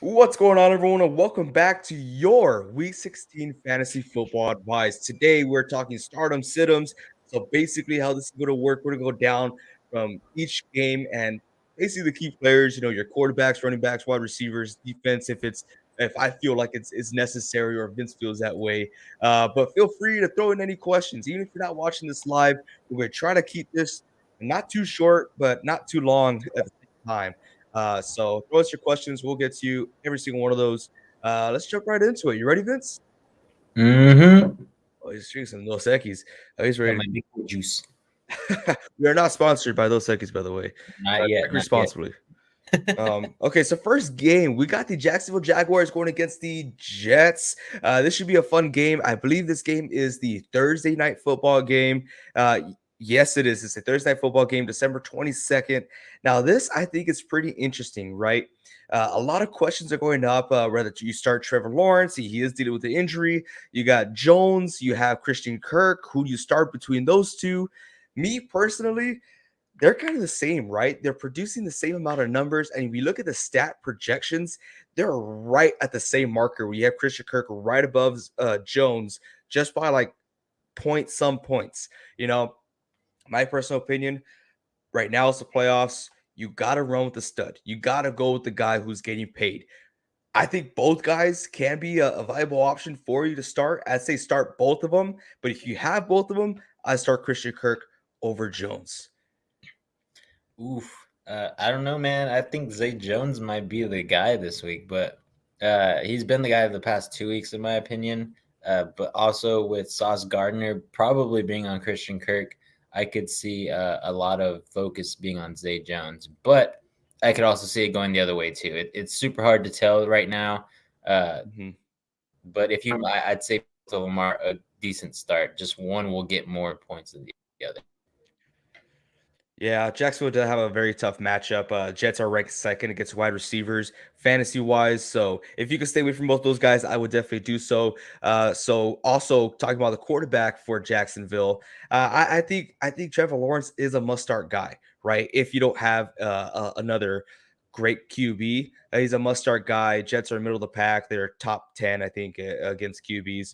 What's going on, everyone, and welcome back to your Week 16 Fantasy Football Advice. Today, we're talking stardom situms. So, basically, how this is going to work, we're going to go down from each game and basically the key players, your quarterbacks, running backs, wide receivers, defense, if I feel like it's necessary or if Vince feels that way. But feel free to throw in any questions, even if you're not watching this live. We're going to try to keep this not too short, but not too long at the same time. So throw us your questions. We'll get to you every single one of those. Let's jump right into it. You ready, Vince? Mm-hmm. Oh, he's drinking some Dos Equis. He's Got ready. my big boy juice. We are not sponsored by Dos Equis, by the way. Not yet. Drink Not yet. responsibly. Okay, so first game, we got the Jacksonville Jaguars going against the Jets. This should be a fun game. I believe this game is the Thursday night football game. Yes, it is. It's a Thursday night football game, December 22nd. Now, this I think is pretty interesting, right? A lot of questions are going up whether you start Trevor Lawrence. He is dealing with the injury. You got Jones. You have Christian Kirk. Who do you start between those two? Me personally, they're kind of the same, right? They're producing the same amount of numbers. And if you look at the stat projections, they're right at the same marker. We have Christian Kirk right above Jones just by like some points. My personal opinion right now is the playoffs. You got to run with the stud. You got to go with the guy who's getting paid. I think both guys can be a viable option for you to start. I'd say start both of them. But if you have both of them, I start Christian Kirk over Jones. Oof. I don't know, man. I think Zay Jones might be the guy this week, but he's been the guy the past 2 weeks, in my opinion. But also with Sauce Gardner probably being on Christian Kirk, I could see a lot of focus being on Zay Jones. But I could also see it going the other way too. It's super hard to tell right now. Uh, Mhm. but I'd say both of them are a decent start. Just one will get more points than the other. Yeah, Jacksonville does have a very tough matchup. Jets are ranked second against wide receivers, fantasy wise. So if you can stay away from both those guys, I would definitely do so. So also talking about the quarterback for Jacksonville, I think Trevor Lawrence is a must start guy, right? If you don't have another great QB, he's a must start guy. Jets are middle of the pack; they're top 10, I think, against QBs.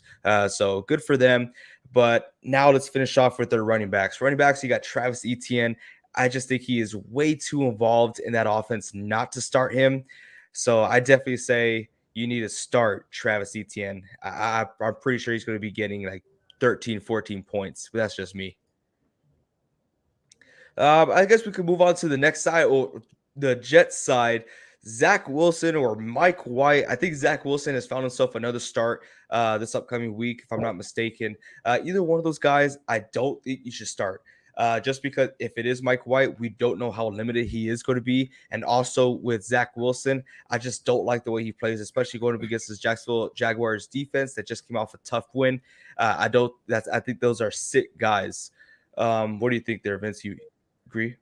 So good for them. But now let's finish off with their running backs. Running backs, you got Travis Etienne. I just think he is way too involved in that offense not to start him. So I definitely say you need to start Travis Etienne. I'm pretty sure he's going to be getting like 13, 14 points, but that's just me. I guess we could move on to the next side, or the Jets side. Zach Wilson or Mike White. I think Zach Wilson has found himself another start this upcoming week, if I'm not mistaken. Either one of those guys, I don't think you should start. Just because if it is Mike White, we don't know how limited he is going to be. And also with Zach Wilson, I just don't like the way he plays, especially going up against this Jacksonville Jaguars defense that just came off a tough win. I think those are sick guys. What do you think there, Vince? You agree?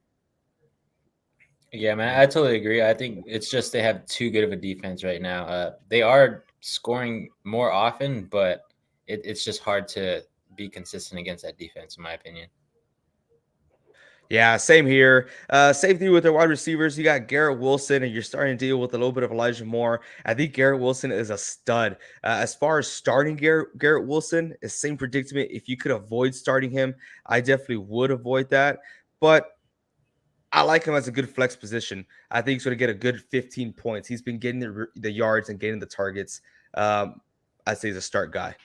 Yeah, man, I totally agree. I think it's just they have too good of a defense right now. They are scoring more often, but it's just hard to be consistent against that defense, in my opinion. Yeah, same here. Same thing with their wide receivers. You got Garrett Wilson, and you're starting to deal with a little bit of Elijah Moore. I think Garrett Wilson is a stud. As far as starting Garrett Wilson, is same predicament. If you could avoid starting him, I definitely would avoid that. But I like him as a good flex position. I think he's going to get a good 15 points. He's been getting the yards and getting the targets. I'd say he's a start guy.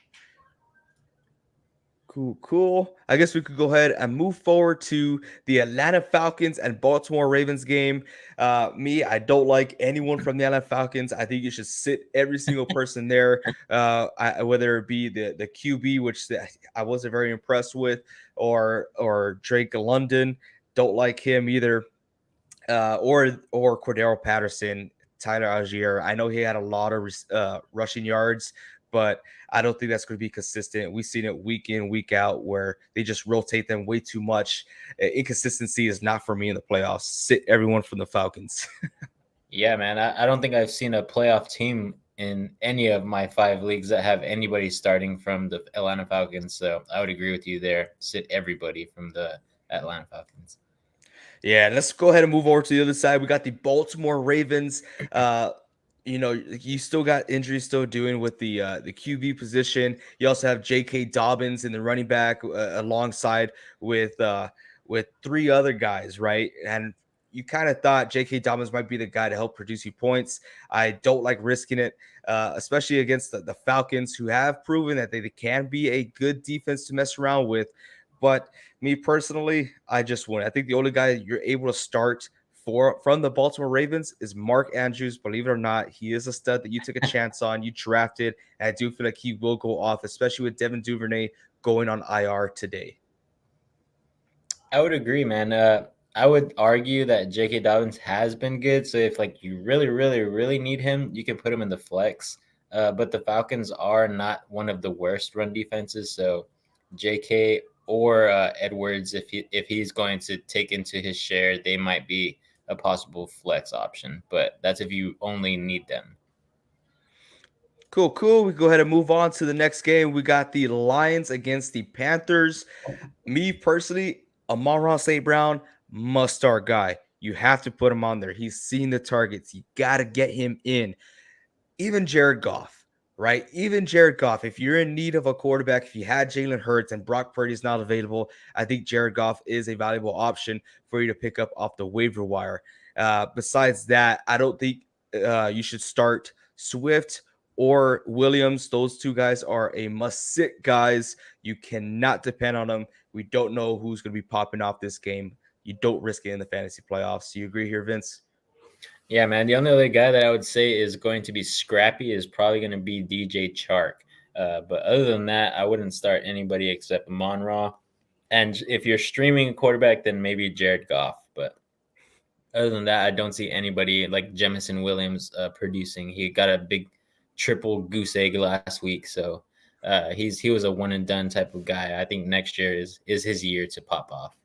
Cool, cool. I guess we could go ahead and move forward to the Atlanta Falcons and Baltimore Ravens game. I don't like anyone from the Atlanta Falcons. I think you should sit every single person there, whether it be the QB, which I wasn't very impressed with, or Drake London. Don't like him either. Or Cordero Patterson, Tyler Algier. I know he had a lot of rushing yards, but I don't think that's going to be consistent. We've seen it week in, week out, where they just rotate them way too much. Inconsistency is not for me in the playoffs. Sit everyone from the Falcons. Yeah, man, I don't think I've seen a playoff team in any of my 5 leagues that have anybody starting from the Atlanta Falcons. So I would agree with you there. Sit everybody from the Atlanta Falcons. Yeah, let's go ahead and move over to the other side. We got the Baltimore Ravens. you still got injuries still doing with the QB position. You also have J.K. Dobbins in the running back alongside with three other guys, right? And you kind of thought J.K. Dobbins might be the guy to help produce you points. I don't like risking it, especially against the Falcons, who have proven that they can be a good defense to mess around with. But me personally, I just wouldn't. I think the only guy you're able to start from the Baltimore Ravens is Mark Andrews. Believe it or not, he is a stud that you took a chance on, you drafted, and I do feel like he will go off, especially with Devin Duvernay going on IR today. I would agree, man. I would argue that J.K. Dobbins has been good. So if like you really, really, really need him, you can put him in the flex. But the Falcons are not one of the worst run defenses. So J.K. or Edwards, if he's going to take into his share, they might be a possible flex option. But that's if you only need them. Cool. We go ahead and move on to the next game. We got the Lions against the Panthers. Me personally, Amon-Ra St. Brown, must start guy. You have to put him on there. He's seen the targets. You got to get him in. Even Jared Goff, right? Even Jared Goff, if you're in need of a quarterback, if you had Jalen Hurts and Brock Purdy is not available, I think Jared Goff is a valuable option for you to pick up off the waiver wire. Besides that, I don't think you should start Swift or Williams. Those two guys are a must-sit guys. You cannot depend on them. We don't know who's going to be popping off this game. You don't risk it in the fantasy playoffs. Do you agree here, Vince? Yeah, man. The only other guy that I would say is going to be scrappy is probably going to be DJ Chark. But other than that, I wouldn't start anybody except Amon-Ra. And if you're streaming a quarterback, then maybe Jared Goff. But other than that, I don't see anybody like Jemison Williams producing. He got a big triple goose egg last week, so he was a one and done type of guy. I think next year is his year to pop off.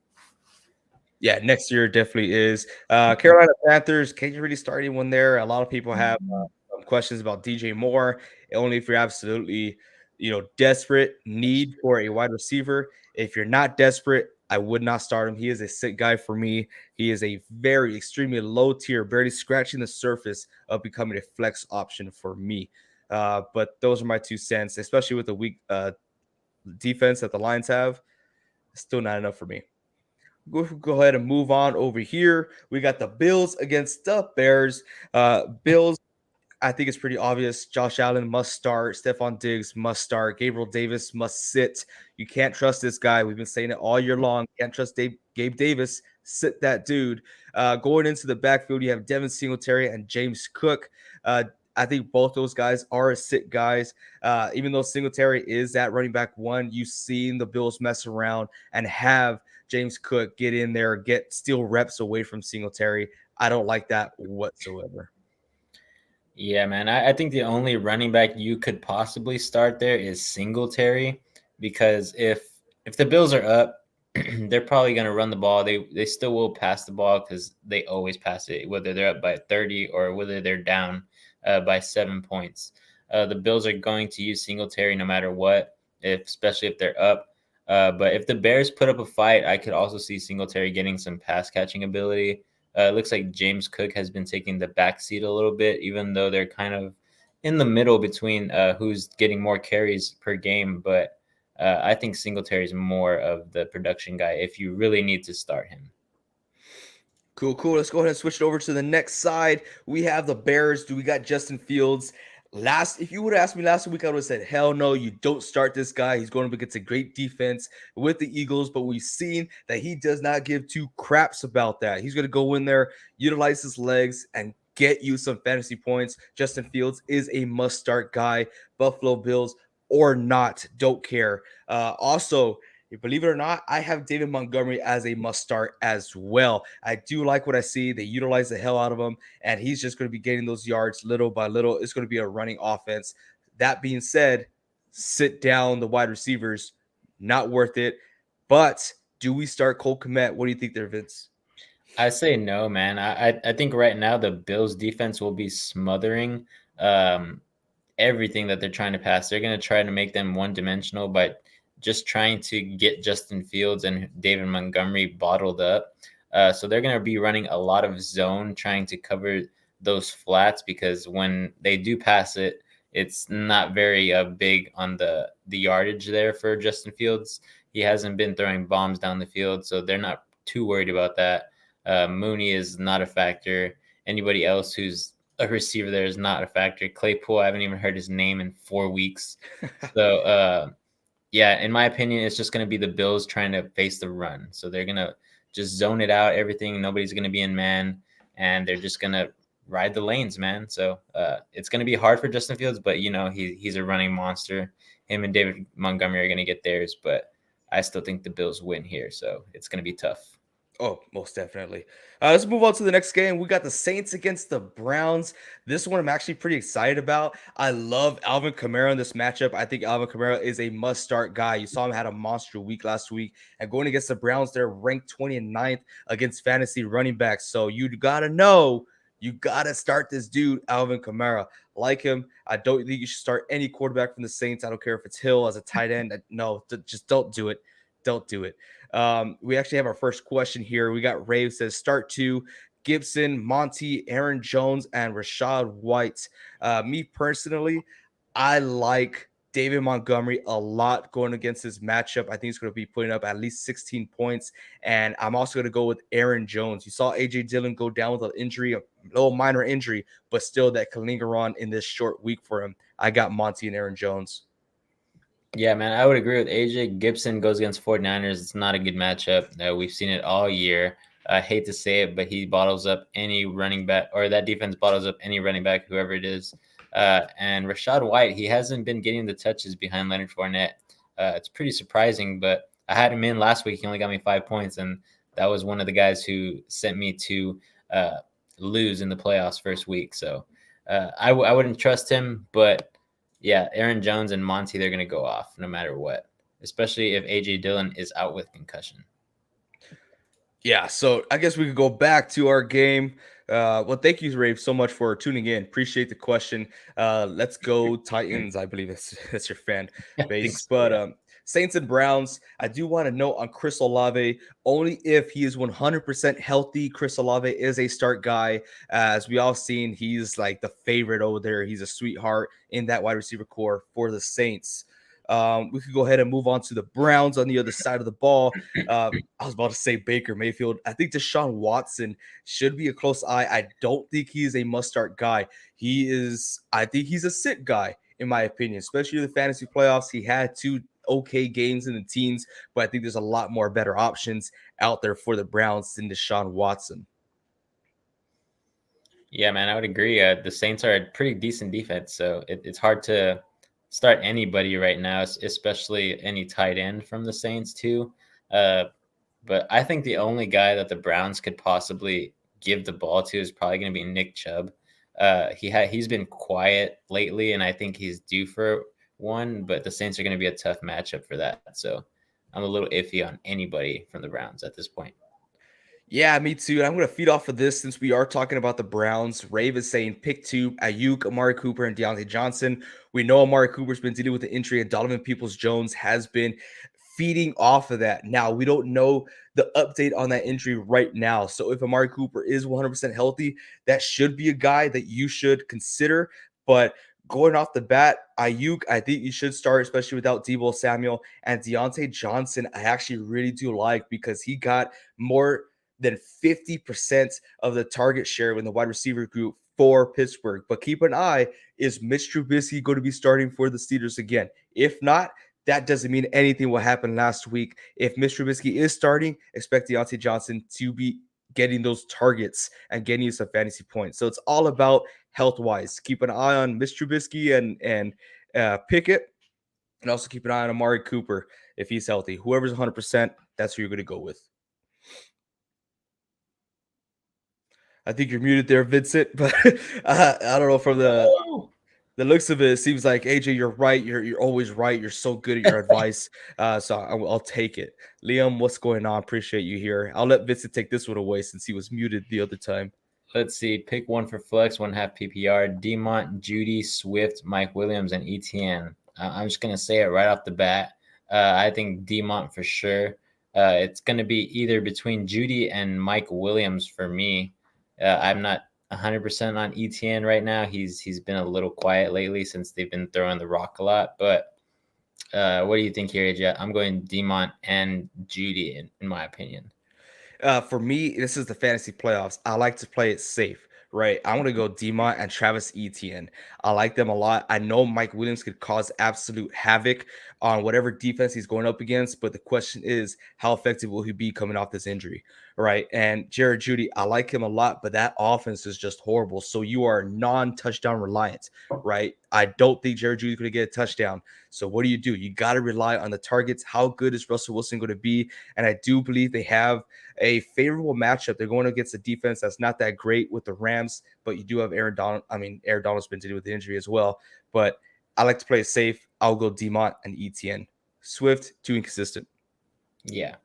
Yeah, next year definitely is. Carolina Panthers, can you really start anyone there? A lot of people have some questions about DJ Moore. Only if you're absolutely, desperate need for a wide receiver. If you're not desperate, I would not start him. He is a sick guy for me. He is a very extremely low tier, barely scratching the surface of becoming a flex option for me. But those are my 2 cents, especially with the weak defense that the Lions have. Still not enough for me. Go ahead and move on over here. We got the Bills against the Bears. Bills, I think it's pretty obvious. Josh Allen must start. Stephon Diggs must start. Gabriel Davis must sit. You can't trust this guy. We've been saying it all year long. Can't trust Gabe Davis. Sit that dude. Going into the backfield, you have Devin Singletary and James Cook. I think both those guys are sit guys. Even though Singletary is that running back one, you've seen the Bills mess around and have James Cook get in there, steal reps away from Singletary. I don't like that whatsoever. Yeah, man. I think the only running back you could possibly start there is Singletary, because if the Bills are up, they're probably going to run the ball. They still will pass the ball because they always pass it, whether they're up by 30 or whether they're down by 7 points. The Bills are going to use Singletary no matter what, especially if they're up. But if the Bears put up a fight, I could also see Singletary getting some pass catching ability. It looks like James Cook has been taking the back seat a little bit, even though they're kind of in the middle between who's getting more carries per game. But I think Singletary is more of the production guy if you really need to start him. Cool. Let's go ahead and switch it over to the next side. We have the Bears. We got Justin Fields. If you would have asked me last week, I would have said, hell no, you don't start this guy. He's going up against a great defense with the Eagles, but we've seen that he does not give two craps about that. He's going to go in there, utilize his legs, and get you some fantasy points. Justin Fields is a must-start guy. Buffalo Bills or not, don't care. Also, believe it or not, I have David Montgomery as a must start as well. I do like what I see. They utilize the hell out of him, and he's just going to be getting those yards little by little. It's going to be a running offense. That being said, sit down the wide receivers. Not worth it. But do we start Cole Kmet? What do you think there, Vince? I say no, man. I think right now the Bills defense will be smothering everything that they're trying to pass. They're going to try to make them one-dimensional, but just trying to get Justin Fields and David Montgomery bottled up. So they're going to be running a lot of zone, trying to cover those flats, because when they do pass it, it's not very big on the yardage there for Justin Fields. He hasn't been throwing bombs down the field, so they're not too worried about that. Mooney is not a factor. Anybody else who's a receiver there is not a factor. Claypool, I haven't even heard his name in 4 weeks. So, yeah, in my opinion, it's just going to be the Bills trying to face the run. So they're going to just zone it out, everything. Nobody's going to be in man, and they're just going to ride the lanes, man. So it's going to be hard for Justin Fields, but, he's a running monster. Him and David Montgomery are going to get theirs, but I still think the Bills win here. So it's going to be tough. Oh, most definitely. Let's move on to the next game. We got the Saints against the Browns. This one I'm actually pretty excited about. I love Alvin Kamara in this matchup. I think Alvin Kamara is a must-start guy. You saw him had a monster week last week. And going against the Browns, they're ranked 29th against fantasy running backs. So you got to know, you got to start this dude, Alvin Kamara. Like him. I don't think you should start any quarterback from the Saints. I don't care if it's Hill as a tight end. No, just don't do it. Don't do it. We actually have our first question here. We got Rave says start two: Gibson, Monty, Aaron Jones, and Rashad White. Me personally, I like David Montgomery a lot going against this matchup. I think he's going to be putting up at least 16 points. And I'm also going to go with Aaron Jones. You saw AJ Dillon go down with an injury, a little minor injury, but still that can linger on in this short week for him. I got Monty and Aaron Jones. Yeah, man, I would agree with AJ. Gibson goes against 49ers. It's not a good matchup. We've seen it all year. I hate to say it, but he bottles up any running back, or that defense bottles up any running back, whoever it is. And Rashad White, he hasn't been getting the touches behind Leonard Fournette. It's pretty surprising, but I had him in last week. He only got me 5 points, and that was one of the guys who sent me to lose in the playoffs first week. So I wouldn't trust him, but yeah, Aaron Jones and Monty, they're going to go off no matter what, especially if AJ Dillon is out with concussion. Yeah, so I guess we could go back to our game. Well, thank you, Rave, so much for tuning in. Appreciate the question. Let's go Titans. I believe that's your fan base. So, but yeah. Saints and Browns, I do want to note on Chris Olave, only if he is 100% healthy. Chris Olave is a start guy. As we all seen, he's like the favorite over there. He's a sweetheart in that wide receiver core for the Saints. We could go ahead and move on to the Browns on the other side of the ball. I was about to say Baker Mayfield. I think Deshaun Watson should be a close eye. I don't think he's a must-start guy. I think he's a sit guy, in my opinion, especially in the fantasy playoffs. He had 2 okay games in the teens, but I think there's a lot more better options out there for the Browns than Deshaun Watson. Yeah, man, I would agree. The Saints are a pretty decent defense, so it's hard to start anybody right now, especially any tight end from the Saints too. But I think the only guy that the Browns could possibly give the ball to is probably going to be Nick Chubb. He's been quiet lately, and I think he's due for one. But the Saints are going to be a tough matchup for that. So I'm a little iffy on anybody from the Browns at this point. Yeah, me too. And I'm going to feed off of this since we are talking about the Browns. Rave is saying pick 2, Ayuk, Amari Cooper, and Deontay Johnson. We know Amari Cooper's been dealing with the injury, and Donovan Peoples-Jones has been feeding off of that. Now, we don't know the update on that injury right now. So if Amari Cooper is 100% healthy, that should be a guy that you should consider. But going off the bat, Ayuk, I think you should start, especially without Deebo Samuel. And Deontay Johnson, I actually really do like because he got more than 50% of the target share in the wide receiver group for Pittsburgh. But keep an eye, is Mitch Trubisky going to be starting for the Steelers again? If not, that doesn't mean anything what happened last week. If Mitch Trubisky is starting, expect Deontay Johnson to be getting those targets and getting you some fantasy points. So it's all about health-wise. Keep an eye on Mitch Trubisky and Pickett, and also keep an eye on Amari Cooper if he's healthy. Whoever's 100%, that's who you're going to go with. I think you're muted there, Vincent, but I don't know, from the looks of it, it seems like AJ, you're right. You're always right. You're so good at your advice. So I'll take it. Liam, what's going on? Appreciate you here. I'll let Vincent take this one away since he was muted the other time. Let's see. Pick 1 for flex, 1/2 PPR. Demont, Judy, Swift, Mike Williams, and ETN. I'm just gonna say it right off the bat. I think Demont for sure. It's gonna be either between Judy and Mike Williams for me. I'm not 100% on ETN right now. He's been a little quiet lately since they've been throwing the rock a lot. But what do you think here, AJ? I'm going Demont and Judy in my opinion. For me, this is the fantasy playoffs. I like to play it safe, right? I want to go Demont and Travis Etienne. I like them a lot. I know Mike Williams could cause absolute havoc on whatever defense he's going up against, but the question is, how effective will he be coming off this injury, right? And Jared Judy, I like him a lot, but that offense is just horrible. So you are non-touchdown reliant, right? I don't think Jared Judy's going to get a touchdown. So what do? You got to rely on the targets. How good is Russell Wilson going to be? And I do believe they have a favorable matchup. They're going against a defense that's not that great with the Rams, but you do have Aaron Donald. I mean, Aaron Donald's been dealing with the injury as well. But I like to play it safe. I'll go Demont and ETN. Swift, too inconsistent. Yeah.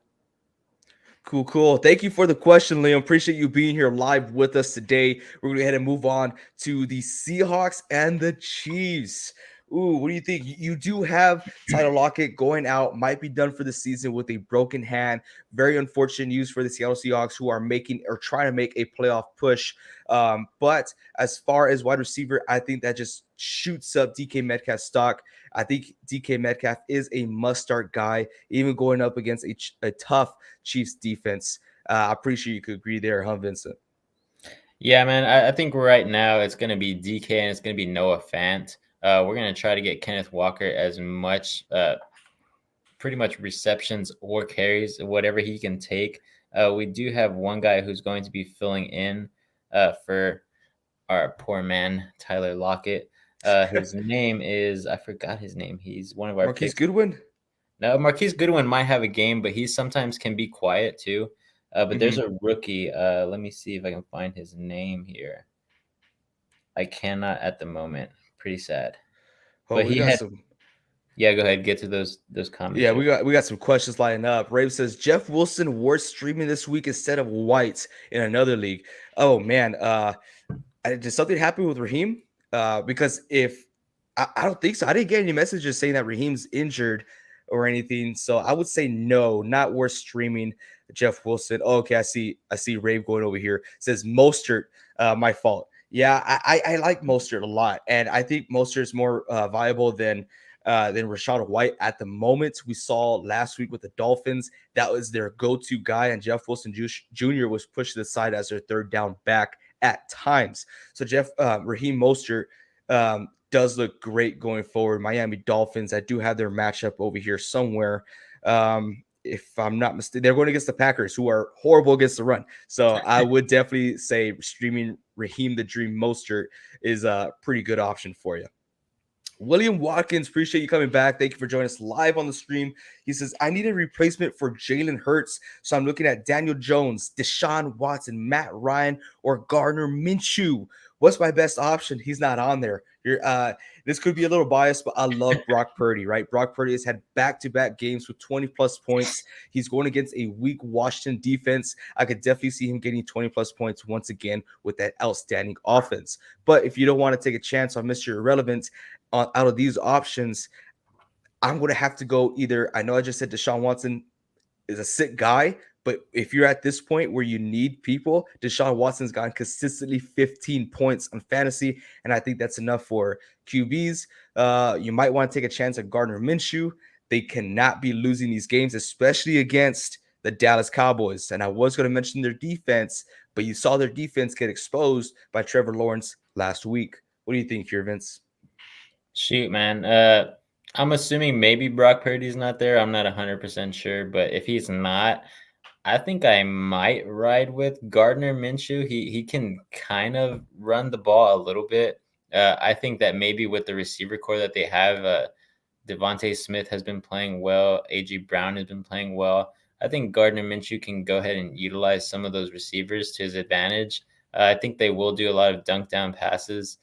Cool. Thank you for the question, Liam. Appreciate you being here live with us today. We're going to go ahead and move on to the Seahawks and the Chiefs. Ooh, what do you think? You do have Tyler Lockett going out, might be done for the season with a broken hand. Very unfortunate news for the Seattle Seahawks, who are making or trying to make a playoff push. But as far as wide receiver, I think that just shoots up DK Metcalf's stock. I think DK Metcalf is a must-start guy, even going up against a tough Chiefs defense. I'm pretty sure you could agree there, huh, Vincent? Yeah, man. I think right now it's going to be DK and it's going to be Noah Fant. We're going to try to get Kenneth Walker as much, pretty much receptions or carries, whatever he can take. We do have one guy who's going to be filling in for our poor man, Tyler Lockett. His name is, I forgot his name. He's one of our Marquise picks. Goodwin? No, Marquise Goodwin might have a game, but he sometimes can be quiet too. But there's a rookie. Let me see if I can find his name here. I cannot at the moment. Pretty sad. Oh, But we he got had, some. yeah, go ahead, get to those comments Yeah, here. we got some questions lining up. Rave says Jeff Wilson worth streaming this week instead of White in another league. Oh man, did something happen with Raheem? Because if I don't think so. I didn't get any messages saying that Raheem's injured or anything. So I would say no, not worth streaming Jeff Wilson. Oh, okay, I see Rave going over here. Says Mostert, my fault. Yeah, I like Mostert a lot, and I think Mostert is more viable than Rachaad White at the moment. We saw last week with the Dolphins that was their go-to guy, and Jeff Wilson Jr. was pushed to the side as their third down back at times. So Raheem Mostert does look great going forward. Miami Dolphins, I do have their matchup over here somewhere. If I'm not mistaken, they're going against the Packers, who are horrible against the run. So I would definitely say streaming Raheem the Dream Mostert is a pretty good option for you. William Watkins, appreciate you coming back. Thank you for joining us live on the stream. He says, I need a replacement for Jalen Hurts. So I'm looking at Daniel Jones, Deshaun Watson, Matt Ryan, or Gardner Minshew. What's my best option? He's not on there. This could be a little biased, but I love Brock Purdy, right? Brock Purdy has had back-to-back games with 20-plus points. He's going against a weak Washington defense. I could definitely see him getting 20-plus points once again with that outstanding offense. But if you don't want to take a chance on Mr. Irrelevant, out of these options, I'm going to have to go either. I know I just said Deshaun Watson is a sick guy, but if you're at this point where you need people, Deshaun Watson's gotten consistently 15 points on fantasy, and I think that's enough for QBs. You might want to take a chance at Gardner Minshew. They cannot be losing these games, especially against the Dallas Cowboys. And I was going to mention their defense, but you saw their defense get exposed by Trevor Lawrence last week. What do you think here, Vince? Shoot, man. I'm assuming maybe Brock Purdy's not there. I'm not 100% sure, but if he's not, I think I might ride with Gardner Minshew. He can kind of run the ball a little bit. I think that maybe with the receiver core that they have, Devontae Smith has been playing well. A.J. Brown has been playing well. I think Gardner Minshew can go ahead and utilize some of those receivers to his advantage. I think they will do a lot of dunk down passes.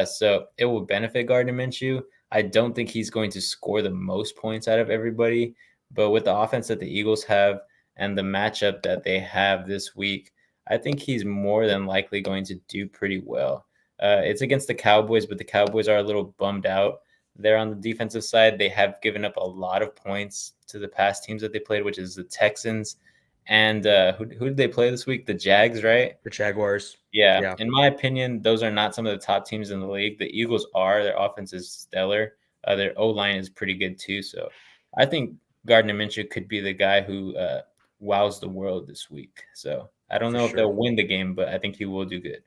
So it will benefit Gardner Minshew. I don't think he's going to score the most points out of everybody, but with the offense that the Eagles have and the matchup that they have this week, I think he's more than likely going to do pretty well. It's against the Cowboys, but the Cowboys are a little bummed out. They're on the defensive side. They have given up a lot of points to the past teams that they played, which is the Texans And who did they play this week? The Jags, right? The Jaguars. Yeah, Yeah, in my opinion, those are not some of the top teams in the league. The Eagles are. Their offense is stellar. Their O line is pretty good too. So I think Gardner Minshew could be the guy who wows the world this week. So I don't for know if sure. they'll win the game, but I think he will do good.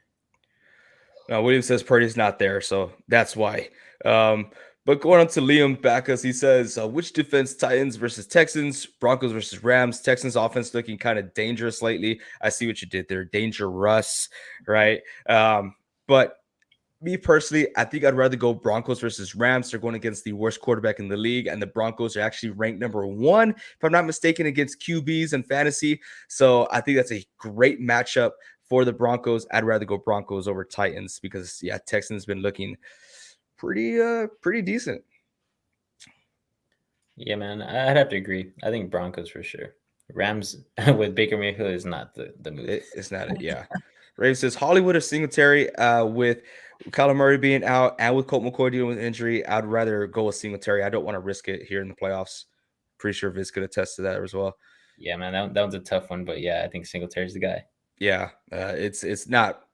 Now, William says Purdy's not there, so that's why. Um, but going on to Liam Backus, he says, which defense, Titans versus Texans, Broncos versus Rams? Texans offense looking kind of dangerous lately. I see what you did there. Dangerous, right? But me personally, I think I'd rather go Broncos versus Rams. They're going against the worst quarterback in the league, and the Broncos are actually ranked number one, if I'm not mistaken, against QBs and fantasy. So I think that's a great matchup for the Broncos. I'd rather go Broncos over Titans because yeah, Texans been looking pretty decent. Yeah, man, I'd have to agree. I think Broncos for sure. Rams with Baker Mayfield is not the move. It's not it, yeah. Ray says Hollywood or Singletary with Kyler Murray being out and with Colt McCoy dealing with injury. I'd rather go with Singletary. I don't want to risk it here in the playoffs. Pretty sure Vince could attest to that as well. Yeah, man, that one's a tough one, but yeah, I think Singletary's the guy. Yeah, it's not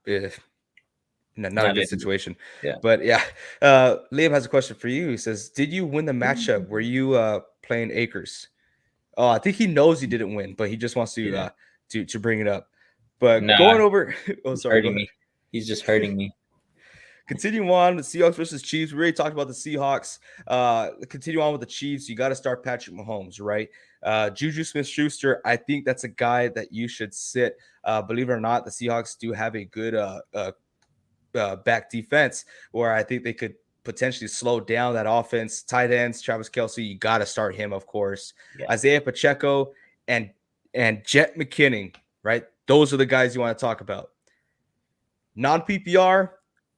not a Not good it. situation. Yeah. But yeah, Liam has a question for you. He says, "Did you win the matchup? Were you playing Akers?" Oh, I think he knows he didn't win, but he just wants Yeah. to bring it up. But Nah, going over, oh he's sorry, go hurting ahead. me. He's just hurting me. Continue on with Seahawks versus Chiefs. We already talked about the Seahawks. Continue on with the Chiefs. You got to start Patrick Mahomes, right? Juju Smith-Schuster, I think that's a guy that you should sit. Believe it or not, the Seahawks do have a good back defense where I think they could potentially slow down that offense. Tight ends, Travis Kelce, you got to start him, of course. Yeah. Isaiah Pacheco and Jet McKinnon, right? Those are the guys you want to talk about. Non PPR,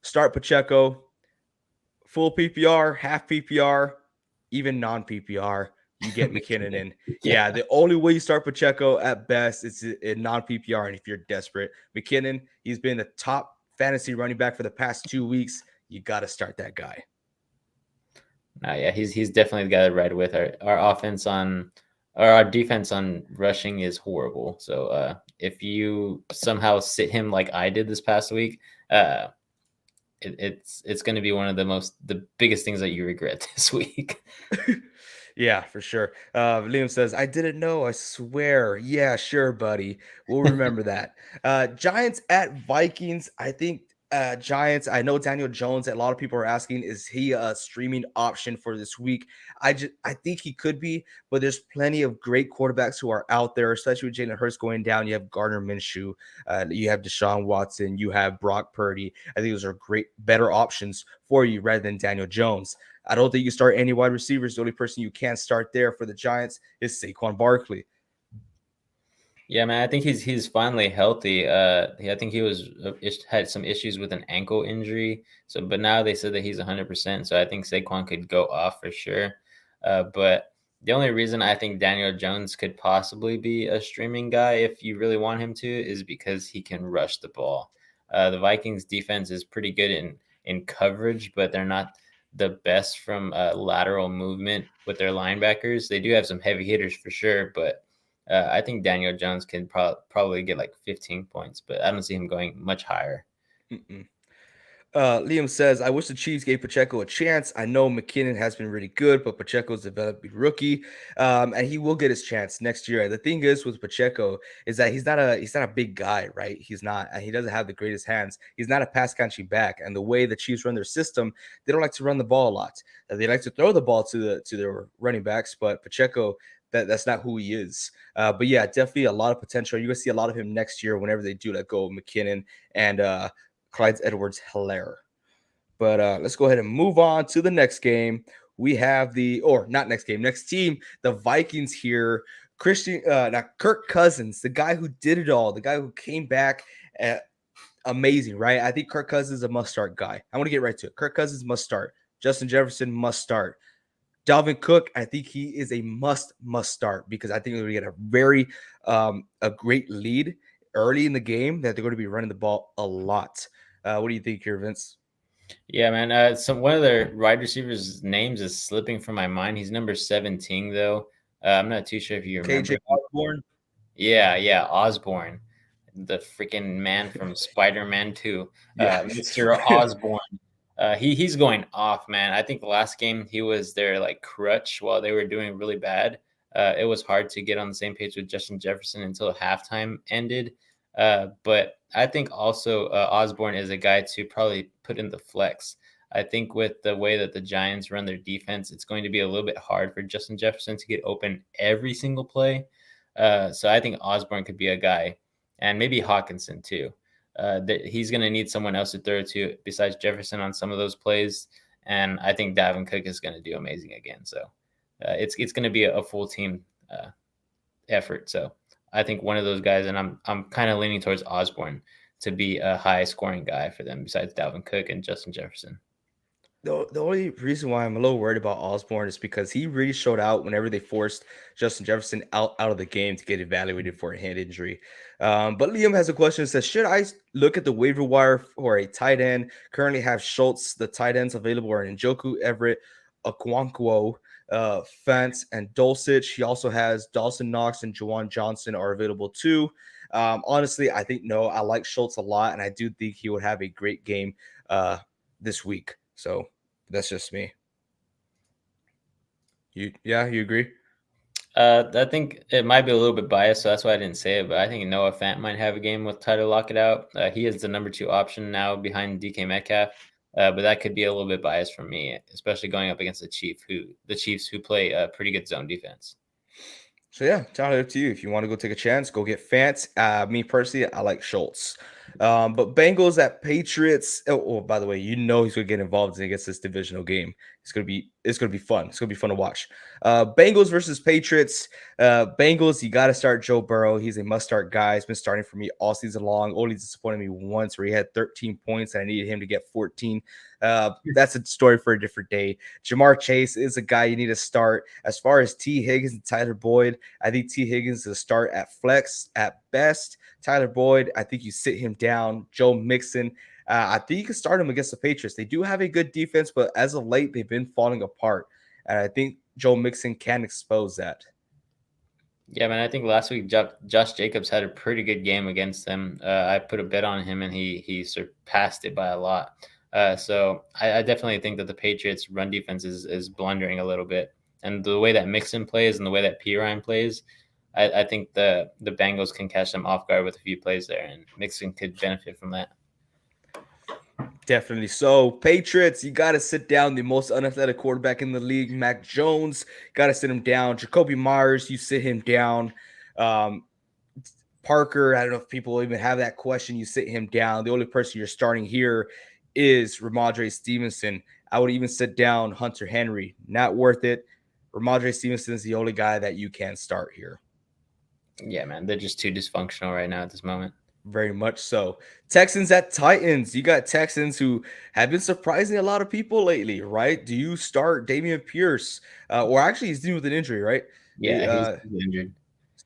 start Pacheco. Full PPR, half PPR, even non PPR, you get McKinnon in. Yeah, the only way you start Pacheco at best is in non PPR. And if you're desperate, McKinnon, he's been the top fantasy running back for the past 2 weeks. You got to start that guy. Yeah, he's definitely the guy to ride with. Our offense on or our defense on rushing is horrible. So if you somehow sit him like I did this past week, it's going to be one of the biggest things that you regret this week. Yeah, for sure. Liam says, I didn't know. I swear. Yeah, sure, buddy. We'll remember that. Giants at Vikings. I think Giants. I know Daniel Jones. A lot of people are asking, is he a streaming option for this week? I think he could be, but there's plenty of great quarterbacks who are out there, especially with Jalen Hurts going down. You have Gardner Minshew, you have Deshaun Watson, you have Brock Purdy. I think those are great, better options for you rather than Daniel Jones. I don't think you start any wide receivers. The only person you can start there for the Giants is Saquon Barkley. Yeah, man, I think he's finally healthy. I think he was had some issues with an ankle injury. So, but now they said that he's 100%. So I think Saquon could go off for sure. But the only reason I think Daniel Jones could possibly be a streaming guy, if you really want him to, is because he can rush the ball. The Vikings defense is pretty good in coverage, but they're not the best from lateral movement with their linebackers. They do have some heavy hitters for sure, but I think Daniel Jones can probably get like 15 points, but I don't see him going much higher. Mm-mm. Liam says, I wish the Chiefs gave Pacheco a chance. I know McKinnon has been really good, but Pacheco's a developing rookie, and he will get his chance next year. The thing is with Pacheco is that he's not a big guy, right? He's not, and he doesn't have the greatest hands. He's not a pass catching back, and the way the Chiefs run their system, they don't like to run the ball a lot. They like to throw the ball to their running backs, but Pacheco. That's not who he is. But yeah, definitely a lot of potential. You're gonna see a lot of him next year whenever they do let go of McKinnon and Clyde Edwards-Helaire. But let's go ahead and move on to the next game. We have next team, the Vikings here. Kirk Cousins, the guy who did it all, the guy who came back amazing, right? I think Kirk Cousins is a must-start guy. I want to get right to it. Kirk Cousins must start. Justin Jefferson must start. Dalvin Cook, I think he is a must start because I think we're going to get a great lead early in the game that they're going to be running the ball a lot. What do you think here, Vince? Yeah, man. One of their wide receivers' names is slipping from my mind. He's number 17, though. I'm not too sure if you remember. KJ Osborne. Yeah, Osborne, the freaking man from Spider-Man 2, Yeah. Mr. Osborne. He's going off, man. I think the last game he was their like crutch while they were doing really bad. It was hard to get on the same page with Justin Jefferson until halftime ended. But I think also Osborne is a guy to probably put in the flex. I think with the way that the Giants run their defense, it's going to be a little bit hard for Justin Jefferson to get open every single play. So I think Osborne could be a guy, and maybe Hawkinson too. That he's going to need someone else to throw to besides Jefferson on some of those plays, and I think Dalvin Cook is going to do amazing again. So it's going to be a full team effort. So I think one of those guys, and I'm kind of leaning towards Osborne to be a high scoring guy for them besides Dalvin Cook and Justin Jefferson. The only reason why I'm a little worried about Osborne is because he really showed out whenever they forced Justin Jefferson out of the game to get evaluated for a hand injury. But Liam has a question that says, should I look at the waiver wire for a tight end? Currently have Schultz, the tight ends available are Njoku, Everett, Okwonkwo, Fant, and Dulcich. He also has Dawson Knox and Juwan Johnson are available too. Honestly, I think no, I like Schultz a lot, and I do think he would have a great game this week. So that's just me. You agree? I think it might be a little bit biased, so that's why I didn't say it. But I think Noah Fant might have a game with Tyler Lockett out. He is the number 2 option now behind DK Metcalf, but that could be a little bit biased for me, especially going up against the Chiefs who play a pretty good zone defense. So yeah, entirely up to you. If you want to go take a chance, go get Fant. Me personally, I like Schultz. But Bengals at Patriots. Oh, by the way, you know he's gonna get involved against this divisional game. It's gonna be fun. It's gonna be fun to watch. Bengals versus Patriots. Bengals, you got to start Joe Burrow. He's a must-start guy. He's been starting for me all season long. Only disappointed me once where he had 13 points and I needed him to get 14. That's a story for a different day. Jamar Chase is a guy you need to start. As far as T. Higgins and Tyler Boyd, I think T. Higgins is a start at flex at best. Tyler Boyd, I think you sit him down. Joe Mixon, I think you can start him against the Patriots. They do have a good defense, but as of late, they've been falling apart. And I think Joe Mixon can expose that. Yeah, man. I think last week Josh Jacobs had a pretty good game against them. I put a bet on him, and he surpassed it by a lot. So I definitely think that the Patriots' run defense is blundering a little bit, and the way that Mixon plays and the way that Pirine plays, I think the Bengals can catch them off guard with a few plays there, and Mixon could benefit from that. Definitely so. Patriots, you got to sit down the most unathletic quarterback in the league, Mac Jones. Got to sit him down. Jacoby Myers, you sit him down. Um, Parker, I don't know if people even have that question. You sit him down. The only person you're starting here is Ramondre Stevenson. I would even sit down Hunter Henry. Not worth it. Ramondre Stevenson is the only guy that you can start here. Yeah, man. They're just too dysfunctional right now at this moment. Very much so. Texans at Titans. You got Texans who have been surprising a lot of people lately, right? Do you start Damian Pierce? Or actually, he's dealing with an injury, right? Yeah, he's injured.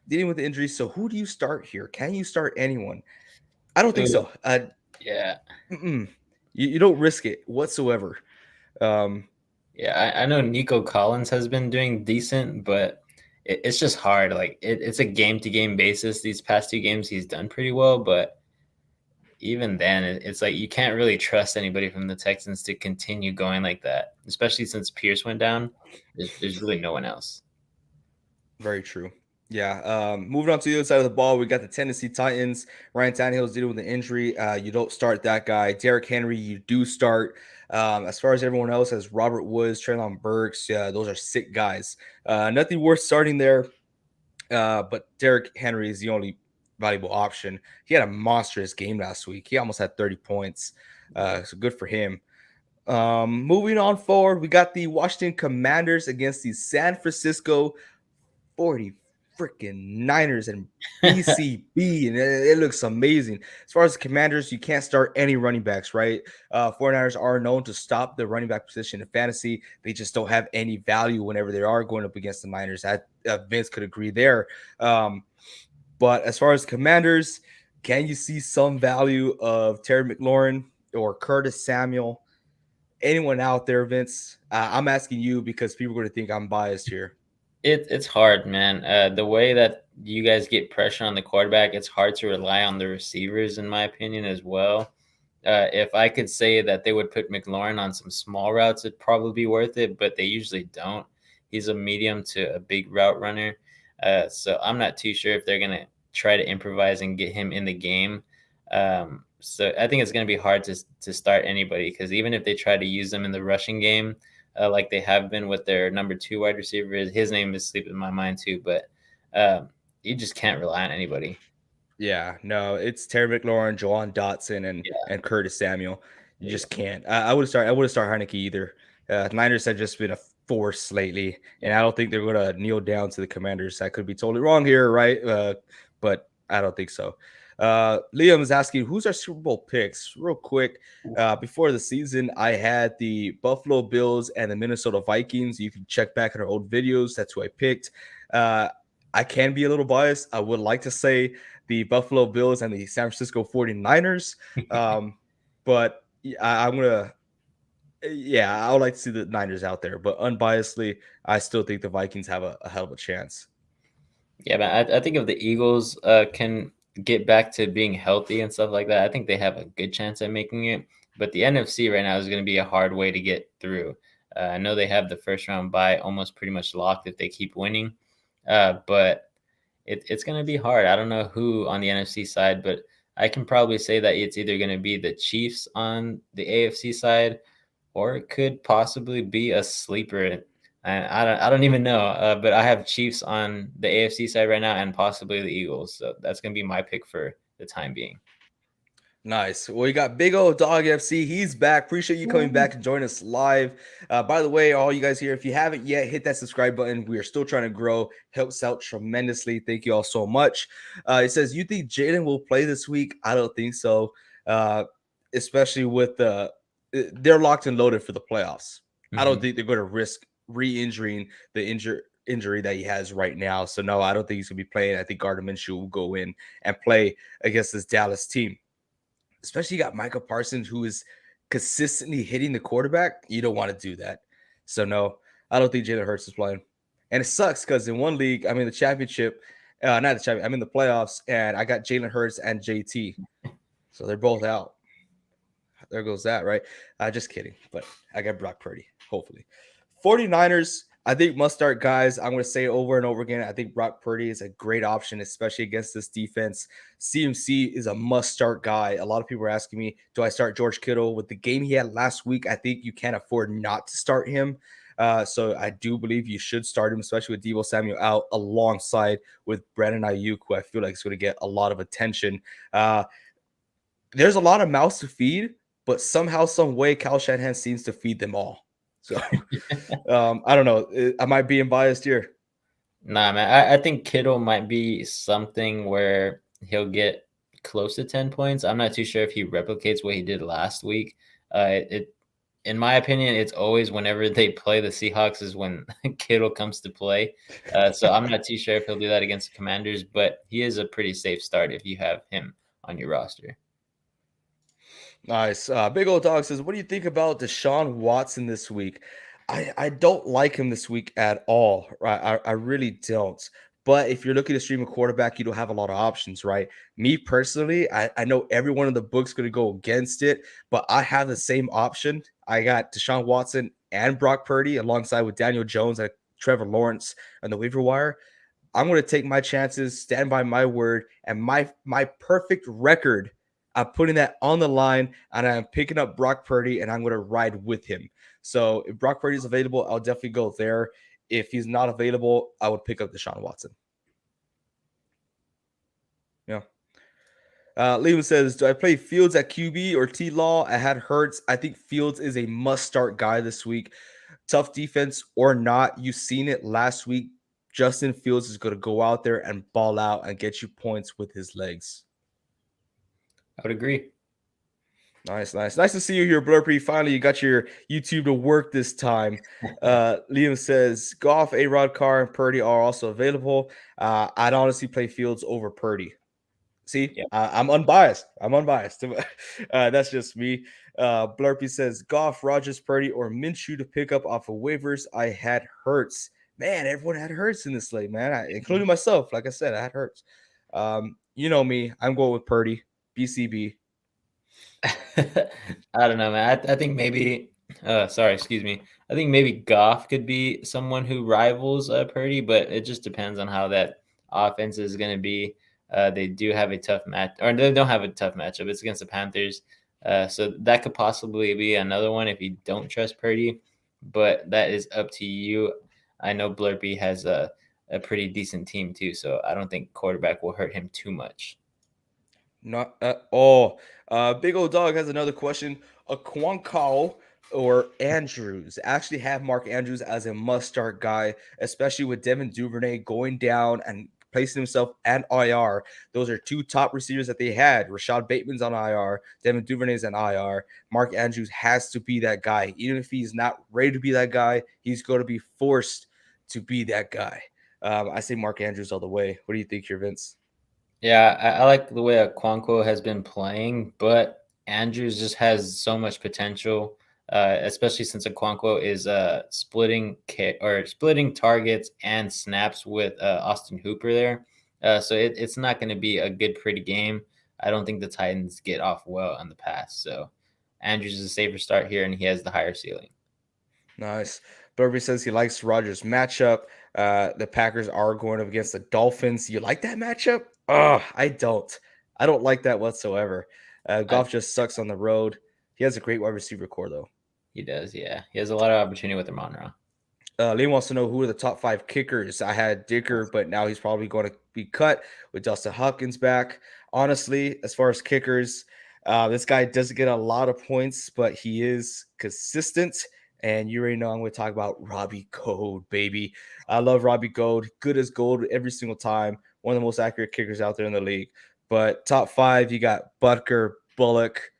Dealing with the injury. So who do you start here? Can you start anyone? I don't think Ooh, so. yeah. You don't risk it whatsoever. Um, Yeah, I know Nico Collins has been doing decent, but it's just hard. Like it's a game to game basis. These past 2 games, he's done pretty well, but even then, it's like you can't really trust anybody from the Texans to continue going like that, especially since Pierce went down. There's really no one else. Very true. Yeah. Moving on to the other side of the ball, we got the Tennessee Titans. Ryan Tannehill's dealing with an injury. You don't start that guy. Derrick Henry, you do start. As far as everyone else, as Robert Woods, Traylon Burks, yeah, those are sick guys. Nothing worth starting there. But Derrick Henry is the only valuable option. He had a monstrous game last week. He almost had 30 points. So good for him. Moving on forward, we got the Washington Commanders against the San Francisco 40 freaking Niners and BCB, and it looks amazing. As far as the Commanders, you can't start any running backs, right? 49ers are known to stop the running back position in fantasy. They just don't have any value whenever they are going up against the Niners. Vince could agree there. But as far as Commanders, can you see some value of Terry McLaurin or Curtis Samuel? Anyone out there, Vince? I'm asking you because people are going to think I'm biased here. It's hard, man. The way that you guys get pressure on the quarterback, it's hard to rely on the receivers, in my opinion, as well. If I could say that they would put McLaurin on some small routes, it'd probably be worth it, but they usually don't. He's a medium to a big route runner. So I'm not too sure if they're going to try to improvise and get him in the game. So I think it's going to be hard to start anybody, because even if they try to use them in the rushing game, like they have been with their number 2 wide receiver, his name is sleeping in my mind too, but you just can't rely on anybody. Yeah, no, it's Terry McLaurin, Jawan Dotson, Yeah. and Curtis Samuel. You Yeah. just can't. I would start. I would start Heineke either. Niners have just been a force lately, and I don't think they're going to kneel down to the Commanders. I could be totally wrong here, right? But I don't think so. Liam is asking, who's our Super Bowl picks? Real quick, before the season, I had the Buffalo Bills and the Minnesota Vikings. You can check back in our old videos. That's who I picked. I can be a little biased. I would like to say the Buffalo Bills and the San Francisco 49ers. But I'm going to, yeah, I would like to see the Niners out there. But unbiasedly, I still think the Vikings have a hell of a chance. Yeah, man. I think if the Eagles can get back to being healthy and stuff like that, I think they have a good chance at making it. But the NFC right now is going to be a hard way to get through. I know they have the first round bye almost pretty much locked if they keep winning, but it's going to be hard. I don't know who on the NFC side, but I can probably say that it's either going to be the Chiefs on the AFC side, or it could possibly be a sleeper. And I don't even know. But I have Chiefs on the AFC side right now, and possibly the Eagles. So that's gonna be my pick for the time being. Nice. Well, you got Big O Dog FC. He's back. Appreciate you coming back and join us live. By the way, all you guys here, if you haven't yet, hit that subscribe button. We are still trying to grow. Helps out tremendously. Thank you all so much. It says, you think Jalen will play this week? I don't think so. Especially with they're locked and loaded for the playoffs. I don't think they're going to risk re-injuring the injury that he has right now. So no, I don't think he's going to be playing. I think Gardner Minshew will go in and play against this Dallas team. Especially you got Michael Parsons, who is consistently hitting the quarterback. You don't want to do that. So no, I don't think Jalen Hurts is playing. And it sucks because in one league, I'm in the championship, not the champion, I'm in the playoffs, and I got Jalen Hurts and JT. So they're both out. There goes that, right? Just kidding. But I got Brock Purdy, hopefully. 49ers, I think must start guys. I'm going to say it over and over again. I think Brock Purdy is a great option, especially against this defense. CMC is a must start guy. A lot of people are asking me, do I start George Kittle? With the game he had last week, I think you can't afford not to start him. So I do believe you should start him, especially with Deebo Samuel out alongside with Brandon Ayuk, who I feel like is going to get a lot of attention. There's a lot of mouths to feed, but somehow, some way, Kyle Shanahan seems to feed them all. So I don't know. Am I being biased here? Nah, man. I think Kittle might be something where he'll get close to 10 points. I'm not too sure if he replicates what he did last week. In my opinion, it's always whenever they play the Seahawks is when Kittle comes to play. So I'm not too sure if he'll do that against the Commanders, but he is a pretty safe start if you have him on your roster. Nice. Big Old Dog says, what do you think about Deshaun Watson this week? I don't like him this week at all. Right? I really don't. But if you're looking to stream a quarterback, you don't have a lot of options, right? Me personally, I know everyone in the book's going to go against it, but I have the same option. I got Deshaun Watson and Brock Purdy alongside with Daniel Jones and Trevor Lawrence on the waiver wire. I'm going to take my chances, stand by my word, and my perfect record. I'm putting that on the line, and I'm picking up Brock Purdy, and I'm going to ride with him. So if Brock Purdy is available, I'll definitely go there. If he's not available, I would pick up Deshaun Watson. Yeah. Lehman says, do I play Fields at QB or T-Law? I had Hurts. I think Fields is a must-start guy this week. Tough defense or not, you've seen it last week. Justin Fields is going to go out there and ball out and get you points with his legs. I would agree. Nice to see you here, Blurpy. Finally, you got your YouTube to work this time. Liam says, Goff, A-Rod, Carr, and Purdy are also available. I'd honestly play Fields over Purdy. See, Yep. I'm unbiased. That's just me. Blurpy says, Goff, Rodgers, Purdy, or Minshew to pick up off of waivers. I had Hurts. Man, everyone had Hurts in this slate, man, including myself. Like I said, I had Hurts. You know me, I'm going with Purdy, BCB. I don't know, man. I think maybe. Sorry, excuse me. I think maybe Goff could be someone who rivals Purdy, but it just depends on how that offense is going to be. They do have a tough match, or they don't have a tough matchup. It's against the Panthers, so that could possibly be another one if you don't trust Purdy. But that is up to you. I know Blurpy has a pretty decent team too, so I don't think quarterback will hurt him too much. Not at all. Big old dog has another question. A Quankao or Andrews actually have Mark Andrews as a must-start guy, especially with Devin Duvernay going down and placing himself at IR. Those are two top receivers that they had. Rashad Bateman's on IR, Devin Duvernay's on IR. Mark Andrews has to be that guy. Even if he's not ready to be that guy, he's going to be forced to be that guy. I say Mark Andrews all the way. What do you think here, Vince? Yeah, I like the way Okonkwo has been playing, but Andrews just has so much potential, especially since Okonkwo is splitting targets and snaps with Austin Hooper there. So it's not going to be a good, pretty game. I don't think the Titans get off well in the past. So Andrews is a safer start here, and he has the higher ceiling. Nice. Burby says he likes Rogers' matchup. The Packers are going up against the Dolphins. You like that matchup? Oh, I don't. I don't like that whatsoever. I, Goff just sucks on the road. He has a great wide receiver core, though. he does, yeah. He has a lot of opportunity with Ramon. Lee wants to know who are the top 5 kickers. I had Dicker, but now he's probably going to be cut with Dustin Hopkins back. Honestly, as far as kickers, this guy doesn't get a lot of points, but he is consistent. And you already know I'm going to talk about Robbie Gold, baby. I love Robbie Gold. Good as gold every single time. One of the most accurate kickers out there in the league. But top 5, you got Butker, Bullock,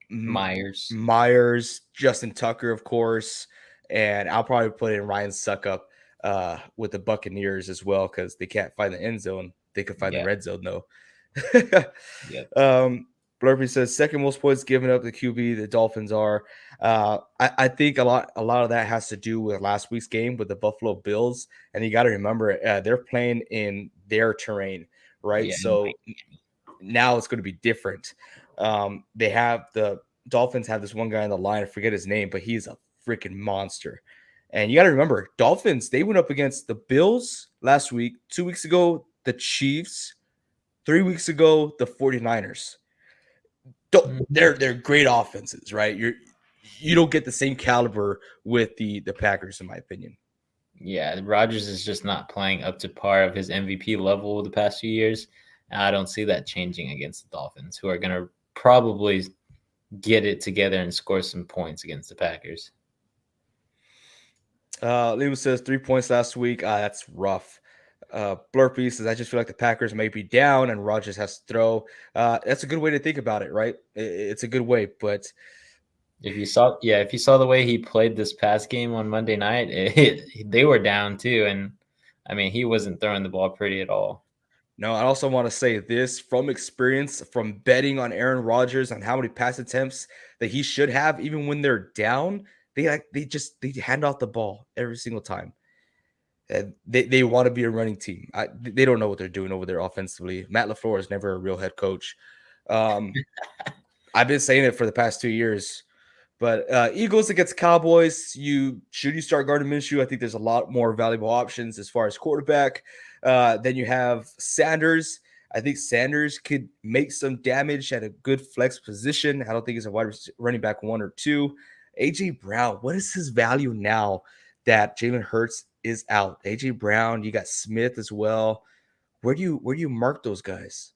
Myers. Myers, Justin Tucker, of course, and I'll probably put in Ryan Suckup with the Buccaneers as well because they can't find the end zone. They could find the Yeah. red zone though. Yep. Blurpy says second most points given up the QB. The Dolphins are. I think a lot of that has to do with last week's game with the Buffalo Bills, and you got to remember they're playing in their terrain, right? Yeah. So now it's going to be different. They have the Dolphins have this one guy on the line. I forget his name, but he's a freaking monster. And you got to remember, Dolphins, they went up against the Bills last week, 2 weeks ago, the Chiefs, 3 weeks ago, the 49ers. They're great offenses, right? You don't get the same caliber with the Packers, in my opinion. Yeah, Rodgers is just not playing up to par of his MVP level the past few years. And I don't see that changing against the Dolphins, who are going to probably get it together and score some points against the Packers. Lewis says 3 points last week. That's rough. Blurpy says, I just feel like the Packers may be down and Rodgers has to throw. That's a good way to think about it, right? It's a good way, but If you saw the way he played this past game on Monday night, they were down too, and I mean he wasn't throwing the ball pretty at all. no, I also want to say this from experience, from betting on Aaron Rodgers on how many pass attempts that he should have, even when they're down. They hand off the ball every single time. They want to be a running team. They don't know what they're doing over there offensively. Matt LaFleur is never a real head coach. I've been saying it for the past 2 years. But Eagles against Cowboys, you start Gardner Minshew? I think there's a lot more valuable options as far as quarterback. Then you have Sanders. I think Sanders could make some damage at a good flex position. I don't think he's a running back 1 or 2. AJ Brown, what is his value now that Jalen Hurts is out? AJ Brown, you got Smith as well. Where do you mark those guys?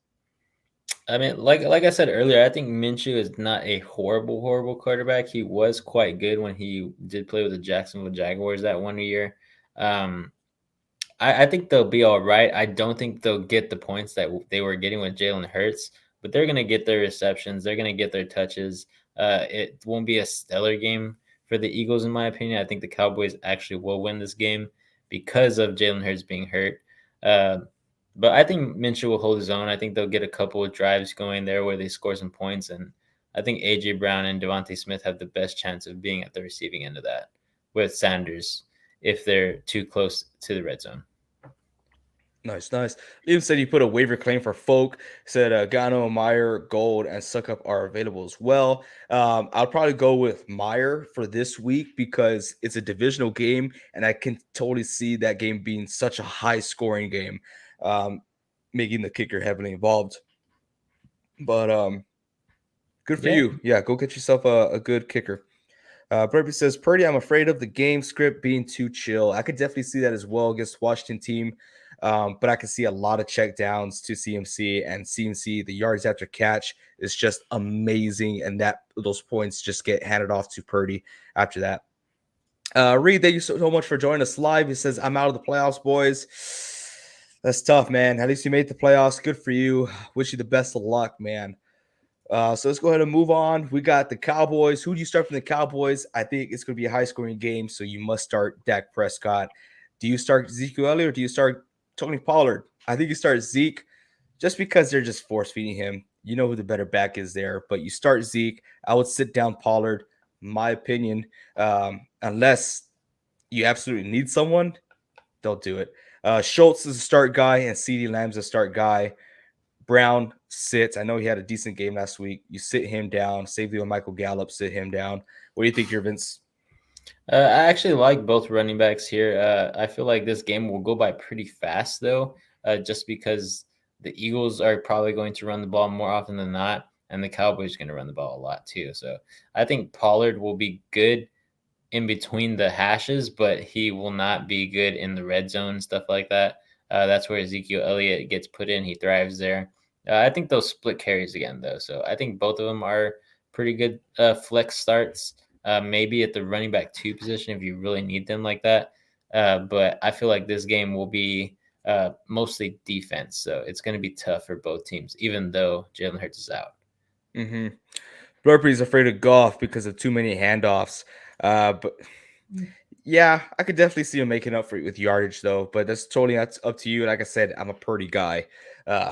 I mean, like I said earlier, I think Minshew is not a horrible quarterback. He was quite good when he did play with the Jacksonville Jaguars that 1 year. I think they'll be all right. I don't think they'll get the points that they were getting with Jalen Hurts, but they're going to get their receptions. They're going to get their touches. It won't be a stellar game for the Eagles, in my opinion. I think the Cowboys actually will win this game because of Jalen Hurts being hurt. But I think Minshew will hold his own. I think they'll get a couple of drives going there where they score some points. And I think A.J. Brown and Devontae Smith have the best chance of being at the receiving end of that with Sanders. if they're too close to the red zone. Nice, nice. Even said you put a waiver claim for Folk. Said Gano, Meyer, Gold, and Suckup are available as well. I'll probably go with Meyer for this week because it's a divisional game, and I can totally see that game being such a high scoring game, um, making the kicker heavily involved. But good for Yeah. you. Yeah, go get yourself a good kicker. Burpee says, Purdy, I'm afraid of the game script being too chill. I could definitely see that as well against Washington team. But I can see a lot of check downs to CMC, and CMC, the yards after catch is just amazing. And that those points just get handed off to Purdy after that. Reed, thank you so much for joining us live. He says, I'm out of the playoffs, boys. That's tough, man. At least you made the playoffs. Good for you. Wish you the best of luck, man. So let's go ahead and move on. We got the Cowboys. Who do you start from the Cowboys? I think it's going to be a high scoring game, so you must start Dak Prescott. Do you start Ezekiel Elliott or do you start Tony Pollard? I think you start Zeke just because they're just force feeding him. You know who the better back is there, but you start Zeke. I would sit down Pollard, my opinion, unless you absolutely need someone. Don't do it. Schultz is a start guy and CeeDee Lamb's a start guy. Brown sits. I know he had a decent game last week. You sit him down. Save the Michael Gallup. Sit him down. What do you think here, Vince? I actually like both running backs here. I feel like this game will go by pretty fast, though, just because the Eagles are probably going to run the ball more often than not, and the Cowboys are going to run the ball a lot too. So I think Pollard will be good in between the hashes, but he will not be good in the red zone, stuff like that. That's where Ezekiel Elliott gets put in. He thrives there. I think they'll split carries again, though. So I think both of them are pretty good flex starts. Maybe at the running back 2 position if you really need them like that. But I feel like this game will be mostly defense. So it's going to be tough for both teams, even though Jalen Hurts is out. Mm-hmm. Burpee's afraid of golf because of too many handoffs. But yeah, I could definitely see him making up for it with yardage, though. But that's totally up to you. Like I said, I'm a Purdy guy. Uh,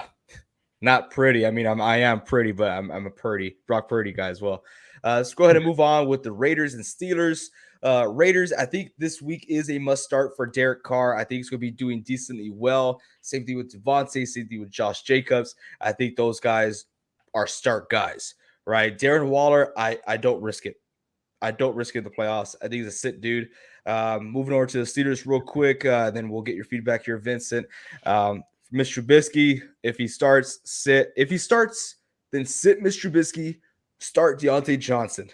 Not pretty. I mean, I am pretty, but I'm a Brock Purdy guy as well. Let's go ahead and move on with the Raiders and Steelers. Raiders, I think this week is a must start for Derek Carr. I think he's going to be doing decently well. Same thing with Devontae, same thing with Josh Jacobs. I think those guys are start guys, right? Darren Waller, I don't risk it. I don't risk it in the playoffs. I think he's a sit dude. Moving over to the Steelers real quick, then we'll get your feedback here, Vincent. Mr. Trubisky, if he starts, sit. If he starts, then sit Mr. Trubisky. Start Deontay Johnson.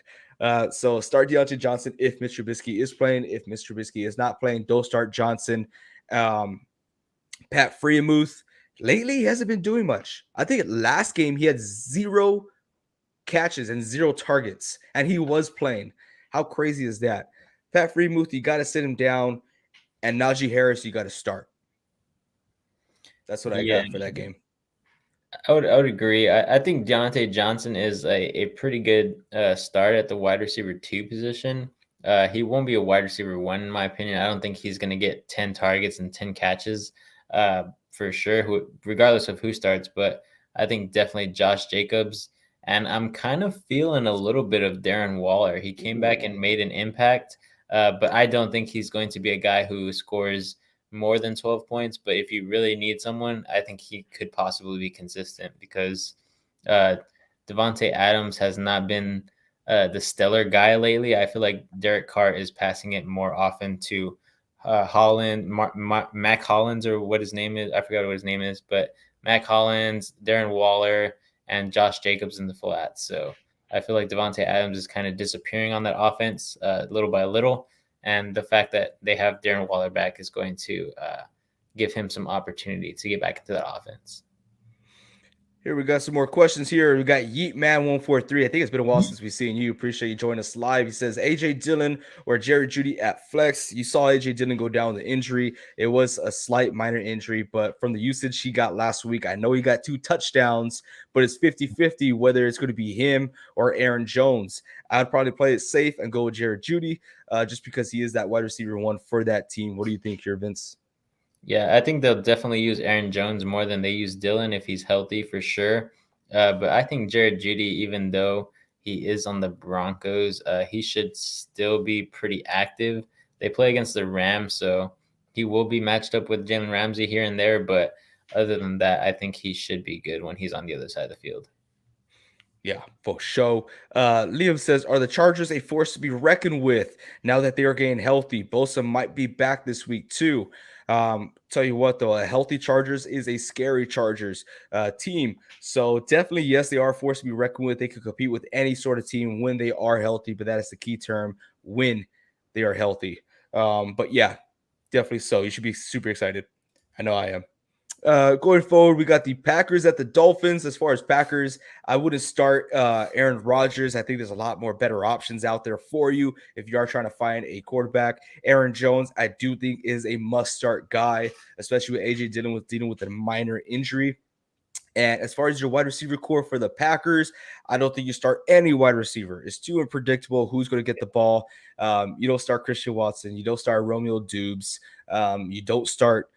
So start Deontay Johnson if Mr. Trubisky is playing. If Mr. Trubisky is not playing, don't start Johnson. Pat Freiermuth, lately he hasn't been doing much. I think last game he had 0 catches and 0 targets, and he was playing. How crazy is that? Pat Freiermuth, you got to sit him down, and Najee Harris, you got to start. That's what I got for that game. I would agree. I think Deontay Johnson is a pretty good start at the wide receiver 2 position. He won't be a wide receiver 1 in my opinion. I don't think he's going to get 10 targets and 10 catches for sure, regardless of who starts. But I think definitely Josh Jacobs. And I'm kind of feeling a little bit of Darren Waller. He came back and made an impact, but I don't think he's going to be a guy who scores more than 12 points. But if you really need someone, I think he could possibly be consistent because Devontae Adams has not been the stellar guy lately. I feel like Derek Carr is passing it more often to Holland, Mac Hollins, or what his name is. I forgot what his name is, but Mac Hollins, Darren Waller, and Josh Jacobs in the flats. So I feel like Devontae Adams is kind of disappearing on that offense little by little. And the fact that they have Darren Waller back is going to give him some opportunity to get back into that offense. Here we got some more questions here. We got Yeet Man 143. I think it's been a while since we've seen you. Appreciate you joining us live. He says AJ Dillon or Jerry Jeudy at flex. You saw AJ Dillon go down with the injury. It was a slight minor injury, but from the usage he got last week, I know he got 2 touchdowns, but it's 50-50 whether it's going to be him or Aaron Jones. I'd probably play it safe and go with Jerry Jeudy just because he is that wide receiver 1 for that team. What do you think here, Vince? Yeah, I think they'll definitely use Aaron Jones more than they use Dillon if he's healthy for sure. But I think Jared Jeudy, even though he is on the Broncos, he should still be pretty active. They play against the Rams, so he will be matched up with Jalen Ramsey here and there. But other than that, I think he should be good when he's on the other side of the field. Yeah, for sure. Liam says, are the Chargers a force to be reckoned with now that they are getting healthy? Bosa might be back this week too. Tell you what, though, a healthy Chargers is a scary Chargers team. So definitely, yes, they are a force to be reckoned with. They could compete with any sort of team when they are healthy, but that is the key term, when they are healthy. But yeah, definitely so. You should be super excited. I know I am. Going forward, we got the Packers at the Dolphins. As far as Packers, I wouldn't start Aaron Rodgers. I think there's a lot more better options out there for you if you are trying to find a quarterback. Aaron Jones, I do think, is a must-start guy, especially with AJ dealing with a minor injury. And as far as your wide receiver core for the Packers, I don't think you start any wide receiver. It's too unpredictable who's going to get the ball. You don't start Christian Watson. You don't start Romeo Dubes. You don't start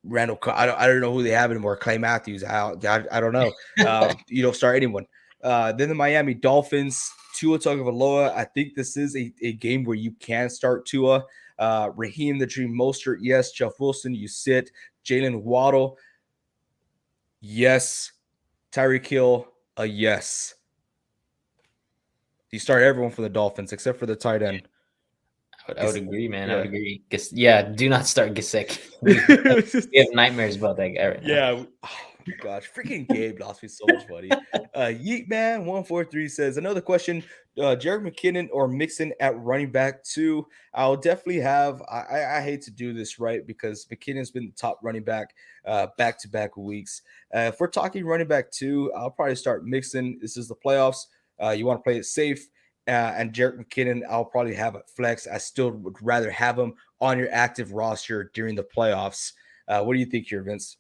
Randall. I don't know who they have anymore. Clay Matthews. I don't know. You don't start anyone. Then the Miami Dolphins. Tua Tagovailoa. I think this is a game where you can start Tua. Raheem the Dream Mostert. Yes. Jeff Wilson. You sit. Jalen Waddle. Yes. Tyreek Hill. A yes. You start everyone for the Dolphins except for the tight end. I would agree, man. Yeah. I would agree. Yeah, do not start Gasecki. We have nightmares about that guy right now. Yeah. Oh my gosh. Freaking Gabe lost me so much money. Yeet Man 143 says, another question. Jerick McKinnon or Mixon at running back 2. I'll definitely have I hate to do this, right? Because McKinnon's been the top running back back-to-back weeks. If we're talking running back 2, I'll probably start Mixon. This is the playoffs. You want to play it safe. And Jerick McKinnon, I'll probably have at flex. I still would rather have him on your active roster during the playoffs. What do you think here, Vince?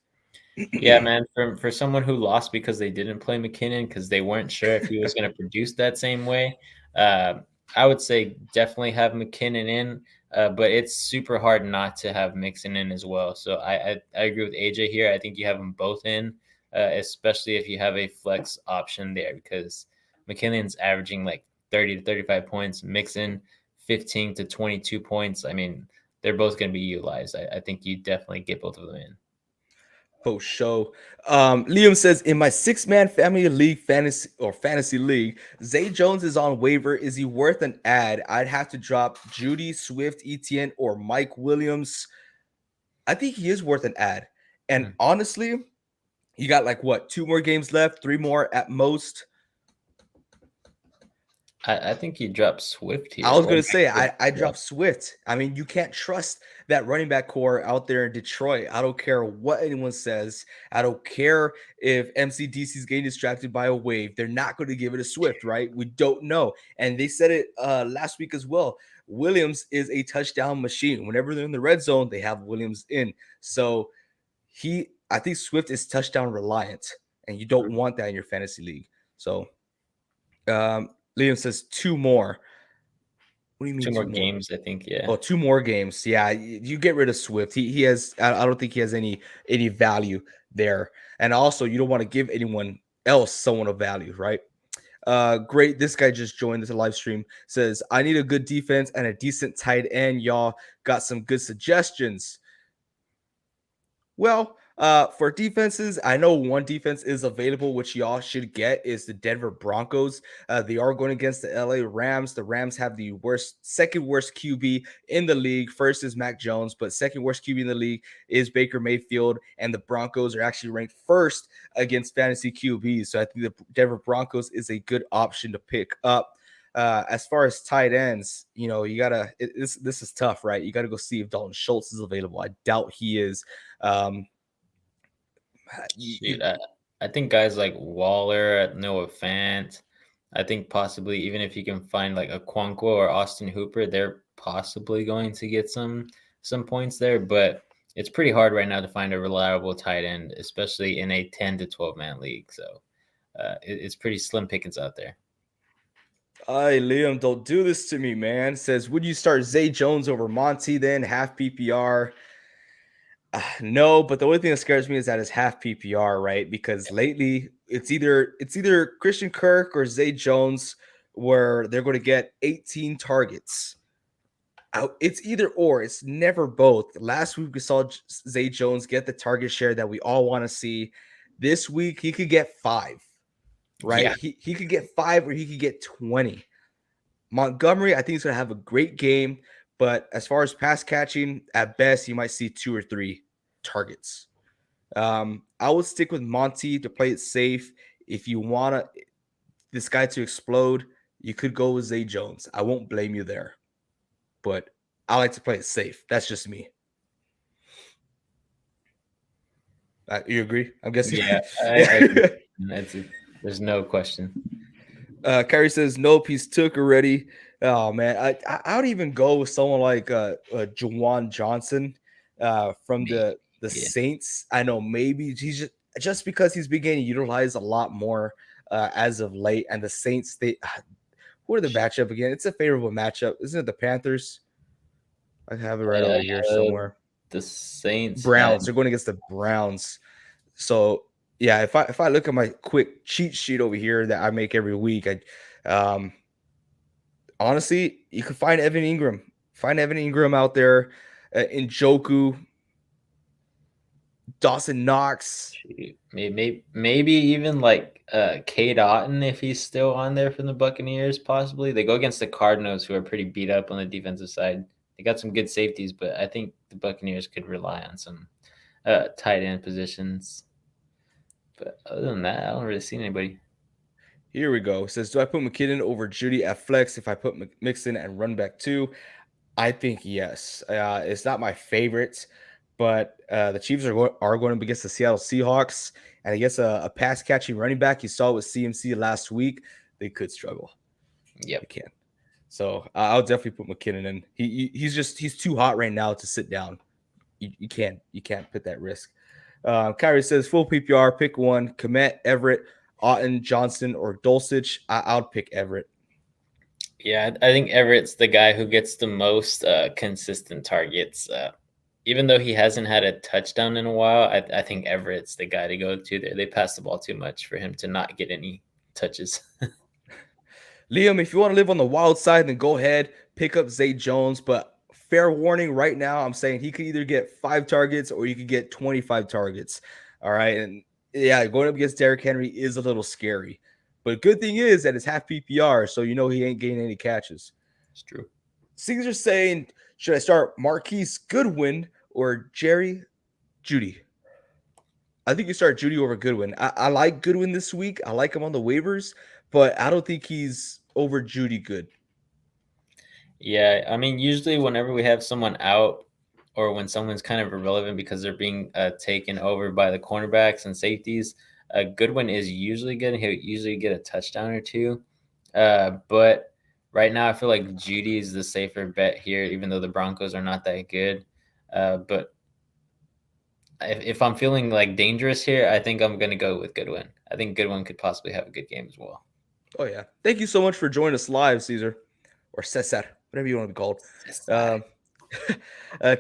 Yeah, man. For someone who lost because they didn't play McKinnon because they weren't sure if he was going to produce that same way, I would say definitely have McKinnon in. But it's super hard not to have Mixon in as well. So I agree with AJ here. I think you have them both in, especially if you have a flex option there because McKinnon's averaging like 30 to 35 points, Mixon 15 to 22 points. I mean, they're both going to be utilized. I think you definitely get both of them in. Post show. Liam says, in my 6-man family league fantasy league, Zay Jones is on waiver. Is he worth an ad? I'd have to drop Judy, Swift, Etienne, or Mike Williams. I think he is worth an ad. And honestly, you got like what, 2 more games left, 3 more at most. I think you dropped Swift here. I was going to say, I dropped Swift. I mean, you can't trust that running back core out there in Detroit. I don't care what anyone says. I don't care if MCDC is getting distracted by a wave. They're not going to give it a Swift, right? We don't know. And they said it last week as well. Williams is a touchdown machine. Whenever they're in the red zone, they have Williams in. So I think Swift is touchdown reliant, and you don't want that in your fantasy league. So, Liam says 2 more. What do you mean 2 more games? I think, yeah. Oh, 2 more games. Yeah, you get rid of Swift. He has. I don't think he has any value there. And also, you don't want to give anyone else someone of value, right? Great. This guy just joined this live stream. Says, I need a good defense and a decent tight end. Y'all got some good suggestions. Well, for defenses, I know one defense is available, which y'all should get, is the Denver Broncos. They are going against the LA Rams. The Rams have the second worst QB in the league. First is Mac Jones, but second worst QB in the league is Baker Mayfield. And the Broncos are actually ranked first against fantasy QBs. So I think the Denver Broncos is a good option to pick up. As far as tight ends, you know, you gotta. This is tough, right? You got to go see if Dalton Schultz is available. I doubt he is. I think guys like Waller, Noah Fant, I think possibly even if you can find like a Okonkwo or Austin Hooper, they're possibly going to get some points there. But it's pretty hard right now to find a reliable tight end, especially in a 10 to 12 man league. So it's pretty slim pickings out there. Hey, Liam, don't do this to me, man. Says, would you start Zay Jones over Monty then, half PPR? No, but the only thing that scares me is that it's half PPR, right? Because lately it's either Christian Kirk or Zay Jones where they're going to get 18 targets. It's either or. It's never both. Last week we saw Zay Jones get the target share that we all want to see. This week he could get 5, right? Yeah. He could get 5 or he could get 20. Montgomery, I think he's going to have a great game, but as far as pass catching, at best you might see 2 or 3 targets. I would stick with Monty to play it safe. If you want this guy to explode, you could go with Zay Jones. I won't blame you there, but I like to play it safe. That's just me. You agree? I'm guessing. Yeah, I agree. There's no question. Kyrie says nope, he's took already. Oh man, I would even go with someone like Juwan Johnson from the Saints. I know maybe he's just because he's been getting utilized a lot more as of late, and the Saints who are the matchup again? It's a favorable matchup, isn't it? The Panthers. I have it right over here somewhere. The Saints, Browns. They're going against the Browns. So yeah, if I look at my quick cheat sheet over here that I make every week, honestly, you can find Evan Ingram. Find Evan Ingram out there, Njoku, Dawson Knox. Maybe even like Cade Otton if he's still on there from the Buccaneers. Possibly they go against the Cardinals, who are pretty beat up on the defensive side. They got some good safeties, but I think the Buccaneers could rely on some tight end positions. But other than that, I don't really see anybody. Here we go. It says, do I put McKinnon over Judy at flex if I put Mixon and run back 2? I think yes. It's not my favorite, but the Chiefs are going up against the Seattle Seahawks, and I guess a pass catching running back. You saw with CMC last week. They could struggle. Yeah, they can. So I'll definitely put McKinnon in. He's too hot right now to sit down. You can't put that risk. Kyrie says full PPR, pick one: Kmet, Everett, Otton, Johnson, or Dulcich. I'll pick Everett. Yeah, I think Everett's the guy who gets the most consistent targets. Even though he hasn't had a touchdown in a while, I think Everett's the guy to go to there. They pass the ball too much for him to not get any touches. Liam, if you want to live on the wild side, then go ahead, pick up Zay Jones. But fair warning right now, I'm saying he could either get 5 targets or you could get 25 targets. All right. And yeah, going up against Derrick Henry is a little scary. But good thing is that it's half PPR, so you know he ain't getting any catches. It's true. Caesar's saying, should I start Marquise Goodwin or Jerry Jeudy? I think you start Jeudy over Goodwin. I like Goodwin this week. I like him on the waivers, but I don't think he's over Jeudy good. Yeah, I mean, usually whenever we have someone out or when someone's kind of irrelevant because they're being taken over by the cornerbacks and safeties, Goodwin is usually good. He'll usually get a touchdown or 2. But right now, I feel like Jeudy is the safer bet here, even though the Broncos are not that good. But if I'm feeling like dangerous here, I think I'm going to go with Goodwin. I think Goodwin could possibly have a good game as well. Oh, yeah. Thank you so much for joining us live, Caesar. Or Cesar, whatever you want to be called.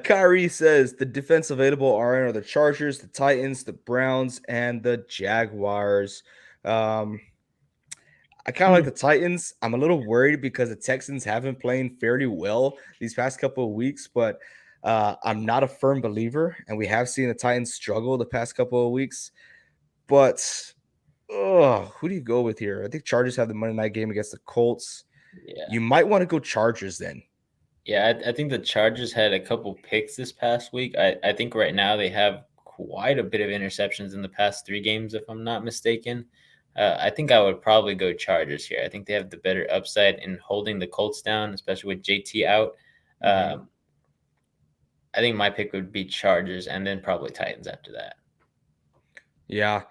Kyrie says the defense available are the Chargers, the Titans, the Browns, and the Jaguars. I kind of like the Titans. I'm a little worried because the Texans have been playing fairly well these past couple of weeks, but I'm not a firm believer, and we have seen the Titans struggle the past couple of weeks. But who do you go with here? I think Chargers have the Monday night game against the Colts. Yeah. You might want to go Chargers then. Yeah, I think the Chargers had a couple picks this past week. I think right now they have quite a bit of interceptions in the past 3 games, if I'm not mistaken. I think I would probably go Chargers here. I think they have the better upside in holding the Colts down, especially with JT out. I think my pick would be Chargers and then probably Titans after that. Yeah.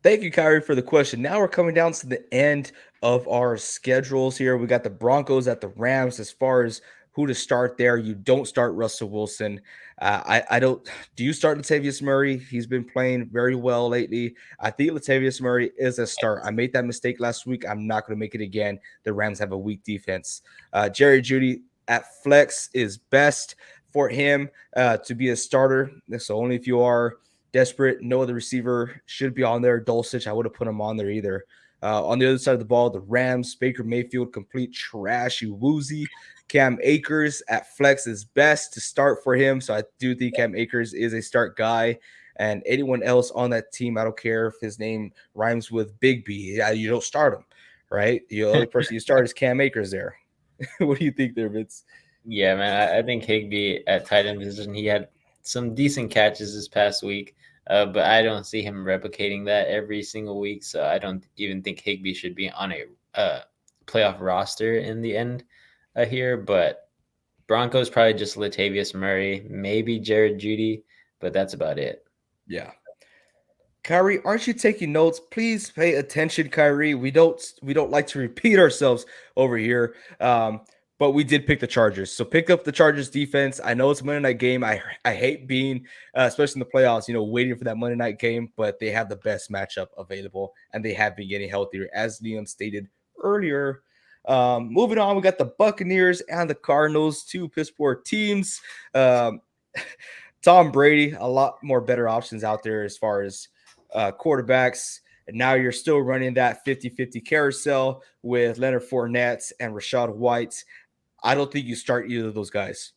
Thank you, Kyrie, for the question. Now we're coming down to the end of our schedules here. We got the Broncos at the Rams. As far as who to start there, you don't start Russell Wilson. I don't. Do you start Latavius Murray? He's been playing very well lately. I think Latavius Murray is a start. I made that mistake last week. I'm not going to make it again. The Rams have a weak defense. Jerry Jeudy at flex is best for him to be a starter. So only if you are desperate, no other receiver should be on there. Dulcich, I would have put him on there either. On the other side of the ball, the Rams, Baker Mayfield, complete trash. You woozy. Cam Akers at flex is best to start for him. So I do think Cam Akers is a start guy. And anyone else on that team, I don't care if his name rhymes with Big B, you don't start him, right? The only person you start is Cam Akers there. What do you think there, Vince? Yeah, man. I think Higbee at tight end position, he had some decent catches this past week, but I don't see him replicating that every single week. So I don't even think Higbee should be on a playoff roster in the end here. But Broncos probably just Latavius Murray, maybe Jared Judy, but that's about it. Yeah. Kyrie, aren't you taking notes? Please pay attention, Kyrie. We don't like to repeat ourselves over here. But we did pick the Chargers. So pick up the Chargers defense. I know it's a Monday night game. I hate being, especially in the playoffs, waiting for that Monday night game, but they have the best matchup available, and they have been getting healthier, as Leon stated earlier. Moving on, we got the Buccaneers and the Cardinals, two Pittsburgh teams. Tom Brady, a lot more better options out there as far as quarterbacks. And now you're still running that 50-50 carousel with Leonard Fournette and Rachaad White. I don't think you start either of those guys.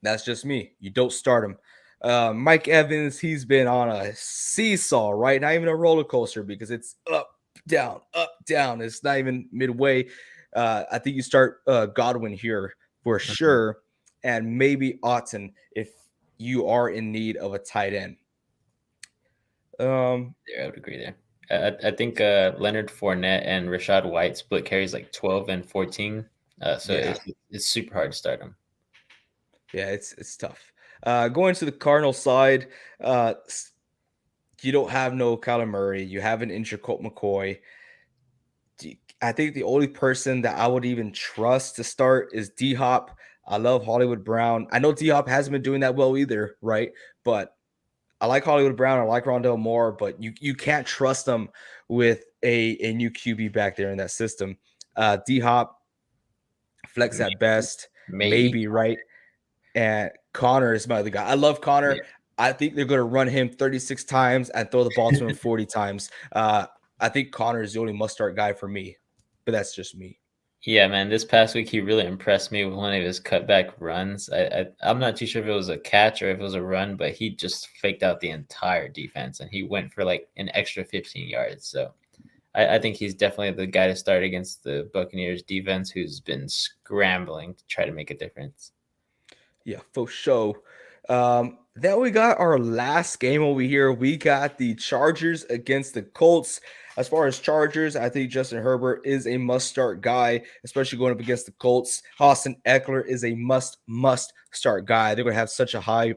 That's just me. You don't start them. Mike Evans, he's been on a seesaw, right? Not even a roller coaster because it's up, down, up, down. It's not even midway. I think you start Godwin here for sure, and maybe Otton if you are in need of a tight end. Yeah, I would agree there. I think Leonard Fournette and Rachaad White split carries like 12 and 14. So Yeah. it's super hard to start them. Yeah, it's tough. Going to the Cardinal side, you don't have no Kyler Murray. You have an injured Colt McCoy. I think the only person that I would even trust to start is D Hop. I love Hollywood Brown. I know D Hop hasn't been doing that well either, right? But I like Hollywood Brown. I like Rondell Moore, but you can't trust them with a new QB back there in that system. D Hop, flex at best, maybe, right? And Connor is my other guy. I love Connor. Yeah. I think they're going to run him 36 times and throw the ball to him 40 times. I think Connor is the only must-start guy for me, but that's just me. Yeah, man. This past week, he really impressed me with one of his cutback runs. I'm not too sure if it was a catch or if it was a run, but he just faked out the entire defense, and he went for like an extra 15 yards. So I think he's definitely the guy to start against the Buccaneers defense, who's been scrambling to try to make a difference. Yeah, for sure. Then we got our last game over here. We got the Chargers against the Colts. As far as Chargers, I think Justin Herbert is a must-start guy, especially going up against the Colts. Austin Eckler is a must-start guy. They're going to have such a high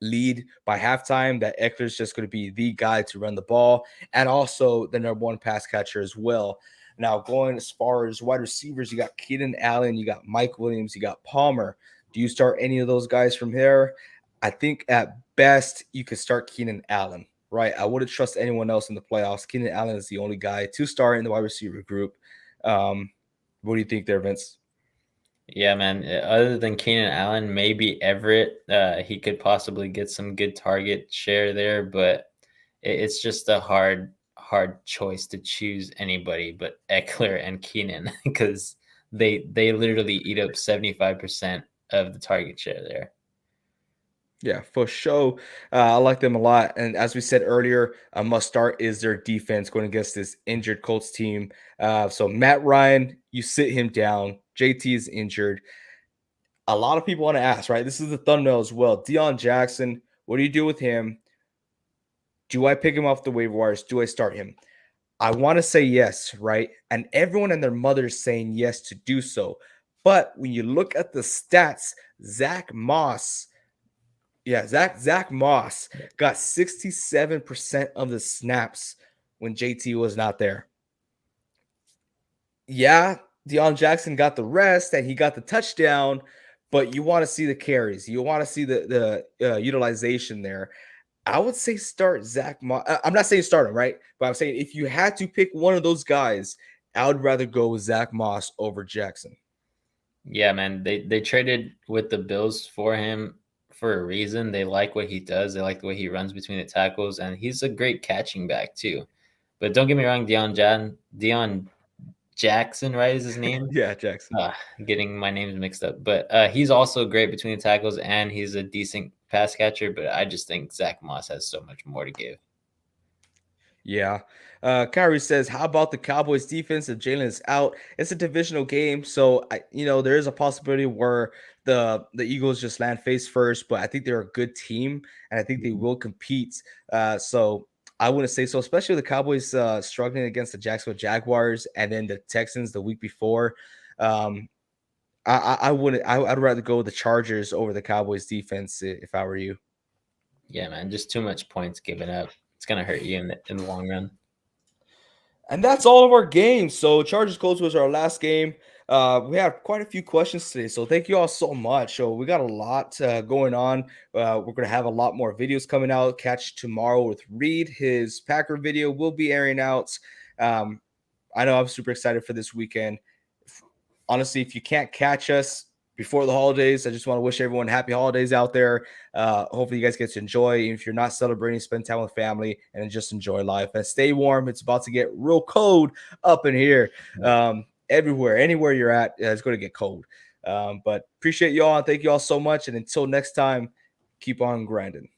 lead by halftime that Eckler's just going to be the guy to run the ball and also the number one pass catcher as well. Now, going as far as wide receivers, you got Keenan Allen, you got Mike Williams, you got Palmer. Do you start any of those guys from here? I think at best you could start Keenan Allen, right? I wouldn't trust anyone else in the playoffs. Keenan Allen is the only guy to start in the wide receiver group. What do you think there, Vince? Yeah, man. Other than Keenan Allen, maybe Everett. He could possibly get some good target share there, but it's just a hard choice to choose anybody but Eckler and Keenan because they literally eat up 75% of the target share there. Yeah, for sure. I like them a lot. And as we said earlier, a must start is their defense going against this injured Colts team. So Matt Ryan, you sit him down. JT is injured. A lot of people want to ask, right? This is the thumbnail as well. Deion Jackson, what do you do with him? Do I pick him off the waiver wires? Do I start him? I want to say yes, right? And everyone and their mother is saying yes to do so. But when you look at the stats, Zach Moss got 67% of the snaps when JT was not there. Yeah, Deion Jackson got the rest and he got the touchdown, but you want to see the carries. You want to see the utilization there. I would say start Zach Moss. I'm not saying start him, right? But I'm saying if you had to pick one of those guys, I would rather go with Zach Moss over Jackson. Yeah, man. They traded with the Bills for him for a reason. They like what he does. They like the way he runs between the tackles, and he's a great catching back too. But don't get me wrong, Deion Jackson, right, is his name? Yeah, Jackson. Getting my names mixed up. But he's also great between the tackles and he's a decent pass catcher. But I just think Zach Moss has so much more to give. Yeah. Kyrie says, "How about the Cowboys defense if Jalen is out? It's a divisional game, so there is a possibility where the Eagles just land face first, but I think they're a good team and I think they Mhm. will compete. So I wouldn't say so, especially the Cowboys struggling against the Jacksonville Jaguars and then the Texans the week before. Um, I wouldn't. I'd rather go with the Chargers over the Cowboys defense if I were you. Yeah, man, just too much points given up. It's gonna hurt you in the long run. And that's all of our games. So Chargers Colts was our last game. We have quite a few questions today, so thank you all so much. So we got a lot going on. We're gonna have a lot more videos coming out. Catch tomorrow with Reed. His Packer video will be airing out. Um, I know I'm super excited for this weekend. Honestly, if you can't catch us before the holidays, I just want to wish everyone happy holidays out there. Hopefully, you guys get to enjoy. If you're not celebrating, spend time with family and just enjoy life and stay warm. It's about to get real cold up in here. Everywhere, anywhere you're at, it's going to get cold. But appreciate y'all and thank you all so much. And until next time, keep on grinding.